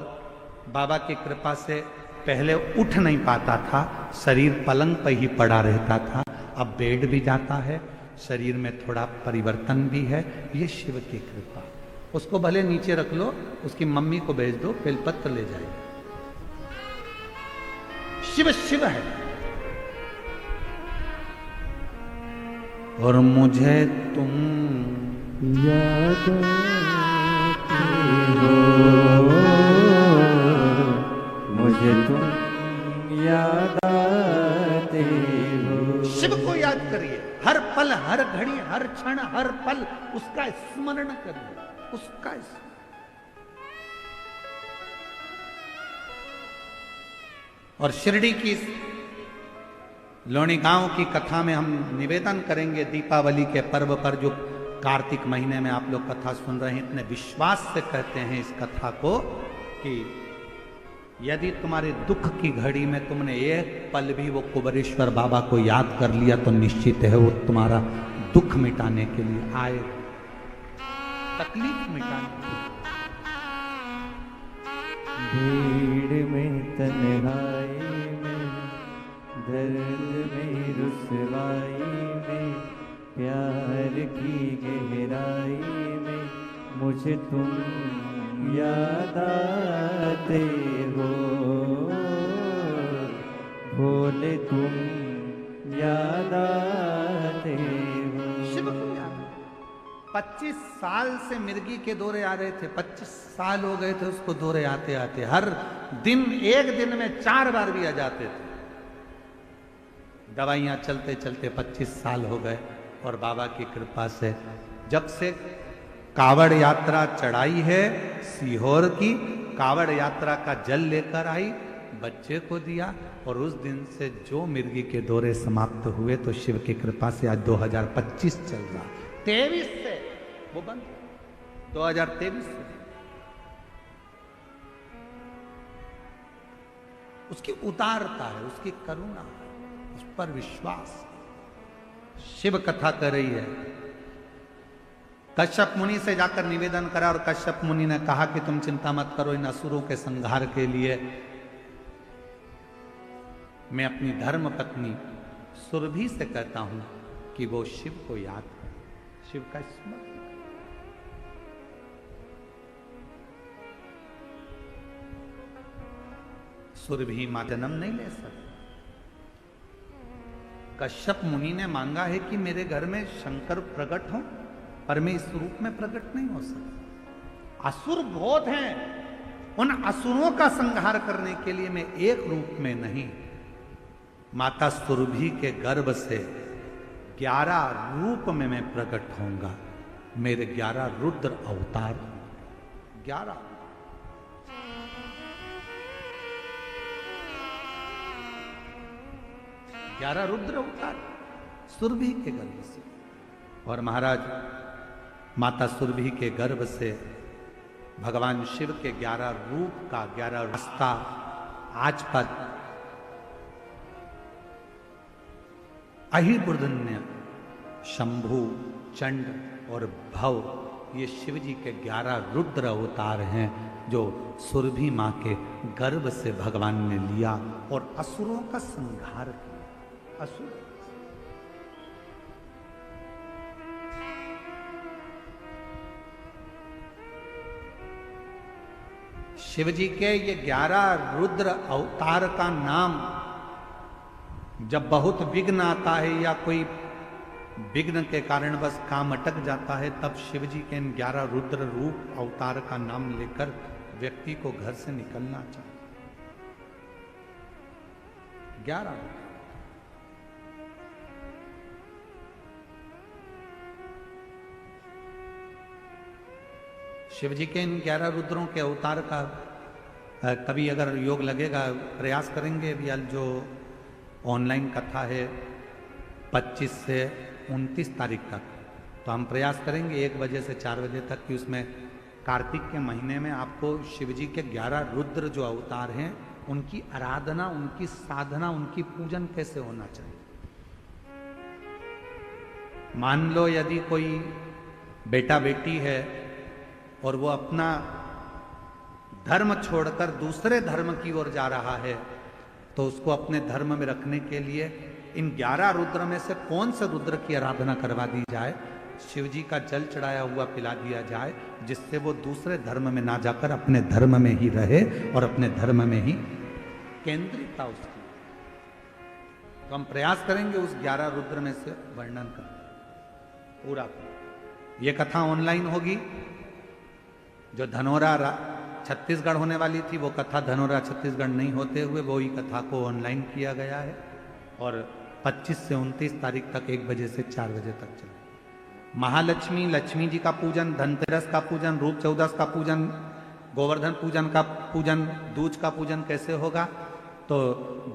बाबा की कृपा से पहले उठ नहीं पाता था, शरीर पलंग पर ही पड़ा रहता था, अब बेड भी जाता है, शरीर में थोड़ा परिवर्तन भी है। ये शिव की कृपा। उसको भले नीचे रख लो, उसकी मम्मी को भेज दो, बेलपत्र ले जाए। शिव शिव है। और मुझे तुम याद हो, मुझे तुम याद आते हो। शिव को याद करिए, हर पल, हर घड़ी, हर क्षण, हर पल उसका स्मरण करिए, उसका और शिरडी की लोणी गांव की कथा में हम निवेदन करेंगे, दीपावली के पर्व पर जो कार्तिक महीने में आप लोग कथा सुन रहे हैं, इतने विश्वास से कहते हैं इस कथा को कि यदि तुम्हारे दुख की घड़ी में तुमने एक पल भी वो कुबरेश्वर बाबा को याद कर लिया तो निश्चित है वो तुम्हारा दुख मिटाने के लिए आए, तकलीफ मिटाने के लिए। भीड़ में तन्हाई में, दर्द में रुसवाई में, प्यार की गहराई में मुझे तुम याद आते हो, भोले तुम याद आते हो। शिव को याद। 25 साल से मिर्गी के दौरे आ रहे थे, 25 साल हो गए थे उसको दौरे आते आते, हर दिन एक दिन में 4 बार भी आ जाते थे। दवाइयां चलते चलते 25 साल हो गए, और बाबा की कृपा से जब से कावड़ यात्रा चढ़ाई है सीहोर की, कावड़ यात्रा का जल लेकर आई, बच्चे को दिया, और उस दिन से जो मिर्गी के दौरे समाप्त हुए तो शिव की कृपा से आज 2025 चल रहा, 23 से वो बंद, 2023 से। उसकी उदारता है, उसकी करुणा है, उस पर विश्वास। शिव कथा कर रही है। कश्यप मुनि से जाकर निवेदन करा, और कश्यप मुनि ने कहा कि तुम चिंता मत करो, इन असुरों के संहार के लिए मैं अपनी धर्म पत्नी सुरभि से कहता हूं कि वो शिव को याद करे, शिव का स्मरण करे। सुरभि मां जन्म नहीं ले सकती। कश्यप मुनि ने मांगा है कि मेरे घर में शंकर प्रकट हो, पर मैं इस रूप में प्रकट नहीं हो सकता। असुर बहुत हैं, उन असुरों का संहार करने के लिए मैं एक रूप में नहीं, माता सुरभि के गर्भ से 11 रूप में मैं प्रकट होऊंगा। मेरे 11 रुद्र अवतार, 11 रुद्र अवतार सुरभि के गर्भ से। और महाराज माता सुरभि के गर्भ से भगवान शिव के 11 रूप का 11 रास्ता आज पर अहिर्बुर्धन्य, शंभु, चंड और भव, ये शिव जी के 11 रुद्र अवतार हैं जो सुरभि मां के गर्भ से भगवान ने लिया और असुरों का संहार किया। असुर शिव जी के ये 11 रुद्र अवतार का नाम जब बहुत विघ्न आता है या कोई विघ्न के कारण बस काम अटक जाता है, तब शिव जी के इन 11 रुद्र रूप अवतार का नाम लेकर व्यक्ति को घर से निकलना चाहिए। 11 शिव जी के इन 11 रुद्रों के अवतार का कभी अगर योग लगेगा प्रयास करेंगे। अभी जो ऑनलाइन कथा है 25 से 29 तारीख तक, तो हम प्रयास करेंगे 1 बजे से 4 बजे तक कि उसमें कार्तिक के महीने में आपको शिव जी के 11 रुद्र जो अवतार हैं उनकी आराधना, उनकी साधना, उनकी पूजन कैसे होना चाहिए। मान लो यदि कोई बेटा बेटी है और वो अपना धर्म छोड़कर दूसरे धर्म की ओर जा रहा है, तो उसको अपने धर्म में रखने के लिए इन 11 रुद्र में से कौन से रुद्र की आराधना करवा दी जाए, शिव जी का जल चढ़ाया हुआ पिला दिया जाए, जिससे वो दूसरे धर्म में ना जाकर अपने धर्म में ही रहे और अपने धर्म में ही केंद्रित था उसकी। तो हम प्रयास करेंगे उस 11 रुद्र में से वर्णन कर पूरा। ये कथा ऑनलाइन होगी। जो धनोरा छत्तीसगढ़ होने वाली थी वो कथा धनोरा छत्तीसगढ़ नहीं होते हुए वो ही कथा को ऑनलाइन किया गया है और 25 से 29 तारीख तक 1 बजे से 4 बजे तक चले। महालक्ष्मी, लक्ष्मी जी का पूजन, धनतेरस का पूजन, रूप चौदस का पूजन, गोवर्धन पूजन का पूजन, दूज का पूजन कैसे होगा, तो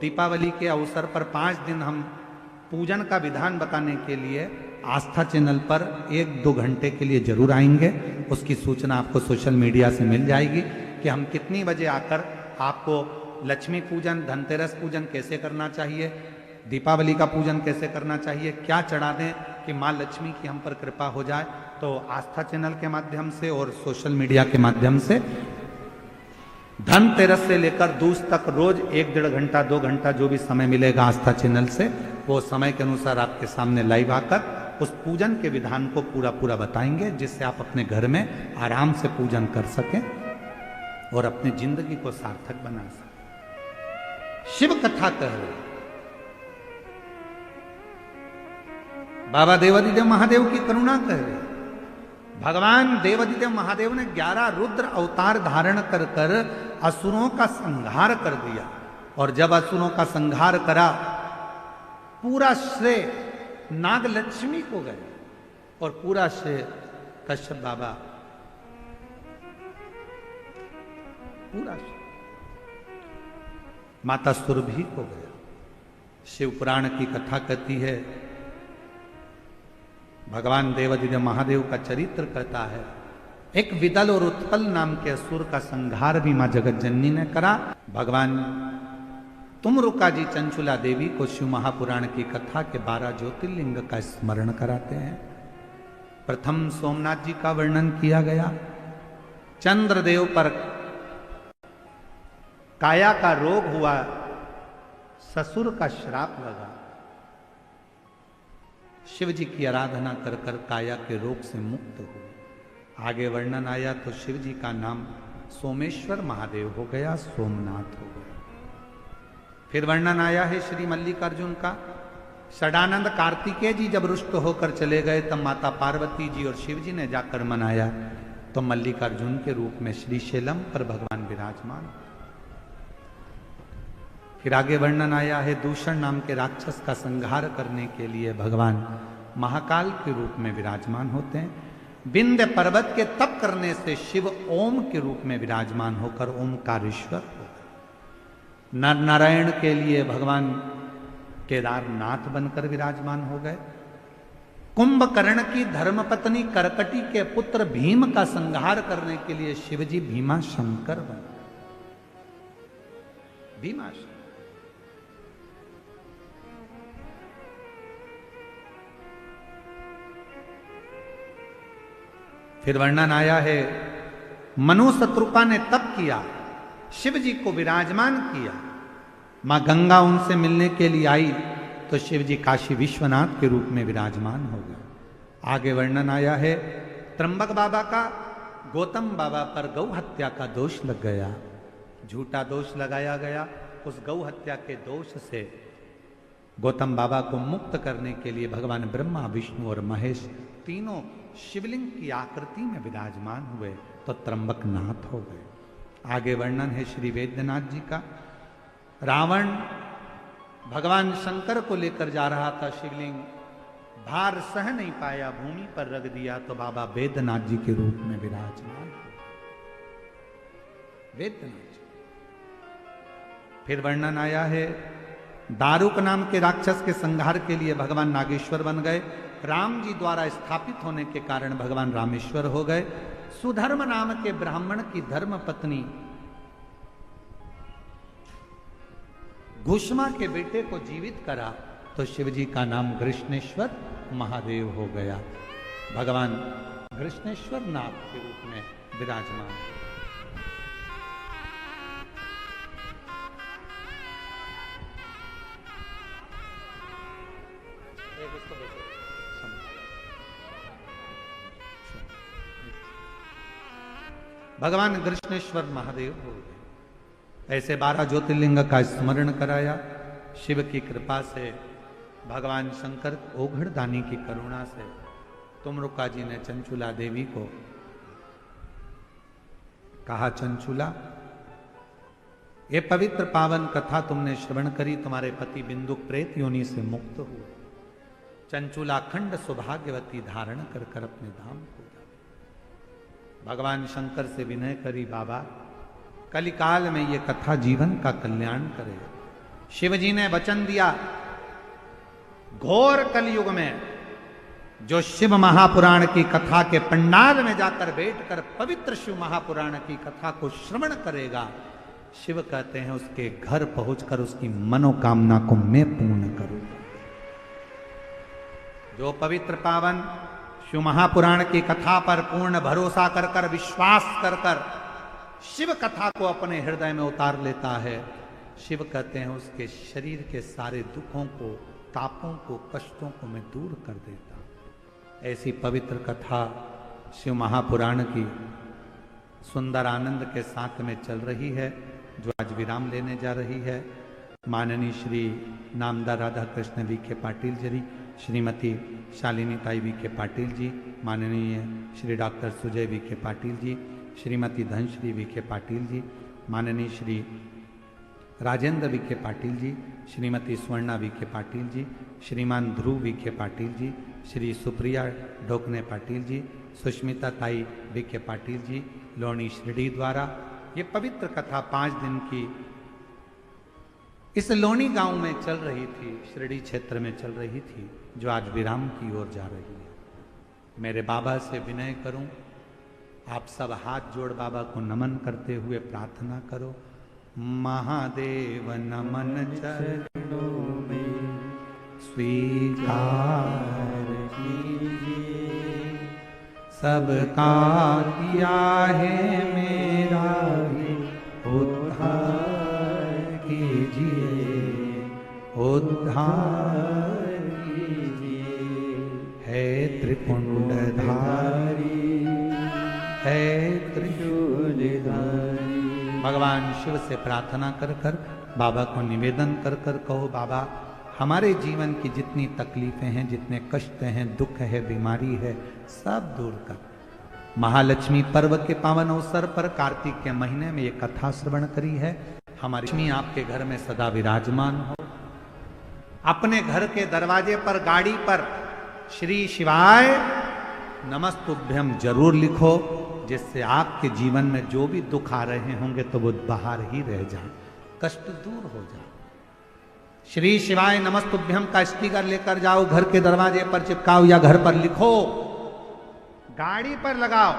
दीपावली के अवसर पर 5 दिन हम पूजन का विधान बताने के लिए आस्था चैनल पर 1-2 घंटे के लिए जरूर आएंगे। उसकी सूचना आपको सोशल मीडिया से मिल जाएगी कि हम कितनी बजे आकर आपको लक्ष्मी पूजन, धनतेरस पूजन कैसे करना चाहिए, दीपावली का पूजन कैसे करना चाहिए, क्या चढ़ा दें कि माँ लक्ष्मी की हम पर कृपा हो जाए। तो आस्था चैनल के माध्यम से और सोशल मीडिया के माध्यम से धनतेरस से लेकर दूज तक रोज 1-1.5 घंटा 2 घंटा जो भी समय मिलेगा आस्था चैनल से, वो समय के अनुसार आपके सामने लाइव आकर उस पूजन के विधान को पूरा बताएंगे, जिससे आप अपने घर में आराम से पूजन कर सकें और अपनी जिंदगी को सार्थक बना सकें। शिव कथा कह रहे बाबा देवादिदेव महादेव की करुणा कह रहे। भगवान देवादिदेव महादेव ने 11 रुद्र अवतार धारण कर कर असुरों का संहार कर दिया, और जब असुरों का संहार करा पूरा श्रेय नाग लक्ष्मी को गए और पूरा श्रेय कश्यप बाबा, पूरा श्रेय माता सुरभि को गया। शिव पुराण की कथा कहती है भगवान देवादिदेव महादेव का चरित्र कहता है, एक विदल और उत्पल नाम के असुर का संहार भी मां जगत जननी ने करा। भगवान तुमरुका जी चंचुला देवी को शिव महापुराण की कथा के 12 ज्योतिर्लिंग का स्मरण कराते हैं। प्रथम सोमनाथ जी का वर्णन किया गया। चंद्रदेव पर काया का रोग हुआ, ससुर का श्राप लगा। शिव जी की आराधना कर कर काया के रोग से मुक्त हुए। आगे वर्णन आया तो शिव जी का नाम सोमेश्वर महादेव हो गया, सोमनाथ हो गया। फिर वर्णन आया है श्री मल्लिकार्जुन का। षडानंद कार्तिकेय जी जब रुष्ट होकर चले गए तब माता पार्वती जी और शिव जी ने जाकर मनाया, तो मल्लिकार्जुन के रूप में श्रीशैलम पर भगवान विराजमान। फिर आगे वर्णन आया है दूषण नाम के राक्षस का संहार करने के लिए भगवान महाकाल के रूप में विराजमान होते हैं। विंध्य पर्वत के तप करने से शिव ओम के रूप में विराजमान होकर ओमकारेश्वर हो गए। नर नारायण के लिए भगवान केदारनाथ बनकर विराजमान हो गए। कुंभकर्ण की धर्मपत्नी करकटी के पुत्र भीम का संहार करने के लिए शिवजी भीमा शंकर बने। भीमा शंकर। फिर वर्णन आया है, मनु शत्रुपा ने तप किया, शिव जी को विराजमान किया। मां गंगा उनसे मिलने के लिए आई तो शिव जी काशी विश्वनाथ के रूप में विराजमान हो गए। आगे वर्णन आया है, त्र्यंबक बाबा का गौतम बाबा पर गौ हत्या का दोष लग गया, झूठा दोष लगाया गया। उस गौ हत्या के दोष से गौतम बाबा को मुक्त करने के लिए भगवान ब्रह्मा, विष्णु और महेश तीनों शिवलिंग की आकृति में विराजमान हुए तो त्र्यंबक नाथ हो गए। आगे वर्णन है श्री वैद्यनाथ जी का। रावण भगवान शंकर को लेकर जा रहा था शिवलिंग, भार सह नहीं पाया, भूमि पर रख दिया तो बाबा वैद्यनाथ जी के रूप में विराजमान हुए। वैद्यनाथ जी। फिर वर्णन आया है, दारुक नाम के राक्षस के संहार के लिए भगवान नागेश्वर बन गए। राम जी द्वारा स्थापित होने के कारण भगवान रामेश्वर हो गए। सुधर्म नाम के ब्राह्मण की धर्म पत्नी घुष्मा के बेटे को जीवित करा तो शिवजी का नाम कृष्णेश्वर महादेव हो गया। भगवान कृष्णेश्वर नाथ के रूप में विराजमान। भगवान कृष्णेश्वर महादेव हो गए। ऐसे 12 ज्योतिर्लिंग का स्मरण कराया। शिव की कृपा से, भगवान शंकर ओघड़दानी की करुणा से तुमरुका जी ने चंचुला देवी को कहा, चंचुला ये पवित्र पावन कथा तुमने श्रवण करी, तुम्हारे पति बिंदु प्रेत योनि से मुक्त हुए। चंचुला खंड सौभाग्यवती धारण कर कर अपने धाम को जा। भगवान शंकर से विनय करी, बाबा कलिकाल में ये कथा जीवन का कल्याण करे। शिवजी ने वचन दिया, घोर कलयुग में जो शिव महापुराण की कथा के पंडाल में जाकर बैठकर पवित्र शिव महापुराण की कथा को श्रवण करेगा, शिव कहते हैं उसके घर पहुंचकर उसकी मनोकामना को मैं पूर्ण करूंगा। जो पवित्र पावन शिव महापुराण की कथा पर पूर्ण भरोसा कर कर, विश्वास कर कर शिव कथा को अपने हृदय में उतार लेता है, शिव कहते हैं उसके शरीर के सारे दुखों को, तापों को, कष्टों को मैं दूर कर देता हूं। ऐसी पवित्र कथा शिव महापुराण की सुंदर आनंद के साथ में चल रही है, जो आज विराम लेने जा रही है। माननीय श्री नामदार राधा कृष्ण विखे पाटिल जी, श्रीमती शालिनी ताई विखे पाटिल जी, माननीय श्री डॉक्टर सुजय विखे पाटिल जी, श्रीमती धनश्री विखे पाटिल जी, माननीय श्री राजेंद्र विखे पाटिल जी, श्रीमती स्वर्णा विखे पाटिल जी, श्रीमान ध्रुव विखे पाटिल जी, श्री सुप्रिया ढोकने पाटिल जी, सुष्मिता ताई विखे पाटिल जी, लोणी शिरडी द्वारा ये पवित्र कथा 5 दिन की इस लोणी गांव में चल रही थी, शिरडी क्षेत्र में चल रही थी, जो आज विराम की ओर जा रही है। मेरे बाबा से विनय करूं, आप सब हाथ जोड़ बाबा को नमन करते हुए प्रार्थना करो। महादेव नमन चरणों में स्वीकार कीजिए, सबका किया है मेरा भी उद्धार कीजिए, उद्धार कीजिए। है त्रिपुंडधारी, है त्रिशूलधारी। भगवान शिव से प्रार्थना कर कर, बाबा को निवेदन कर कर कहो, बाबा हमारे जीवन की जितनी तकलीफें हैं, जितने कष्ट हैं, दुख है, बीमारी है, सब दूर कर। महालक्ष्मी पर्व के पावन अवसर पर कार्तिक के महीने में ये कथा श्रवण करी है। हमारी लक्ष्मी आपके घर में सदा विराजमान हो। अपने घर के दरवाजे पर, गाड़ी पर श्री शिवाय नमस्तुभ्यम जरूर लिखो, जिससे आपके जीवन में जो भी दुख आ रहे होंगे तो वो बाहर ही रह जाए, कष्ट दूर हो जाए। श्री शिवाय नमस्तुभ्यम का स्टिकर लेकर जाओ, घर के दरवाजे पर चिपकाओ या घर पर लिखो, गाड़ी पर लगाओ,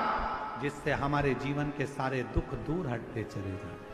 जिससे हमारे जीवन के सारे दुख दूर हटते चले जाए।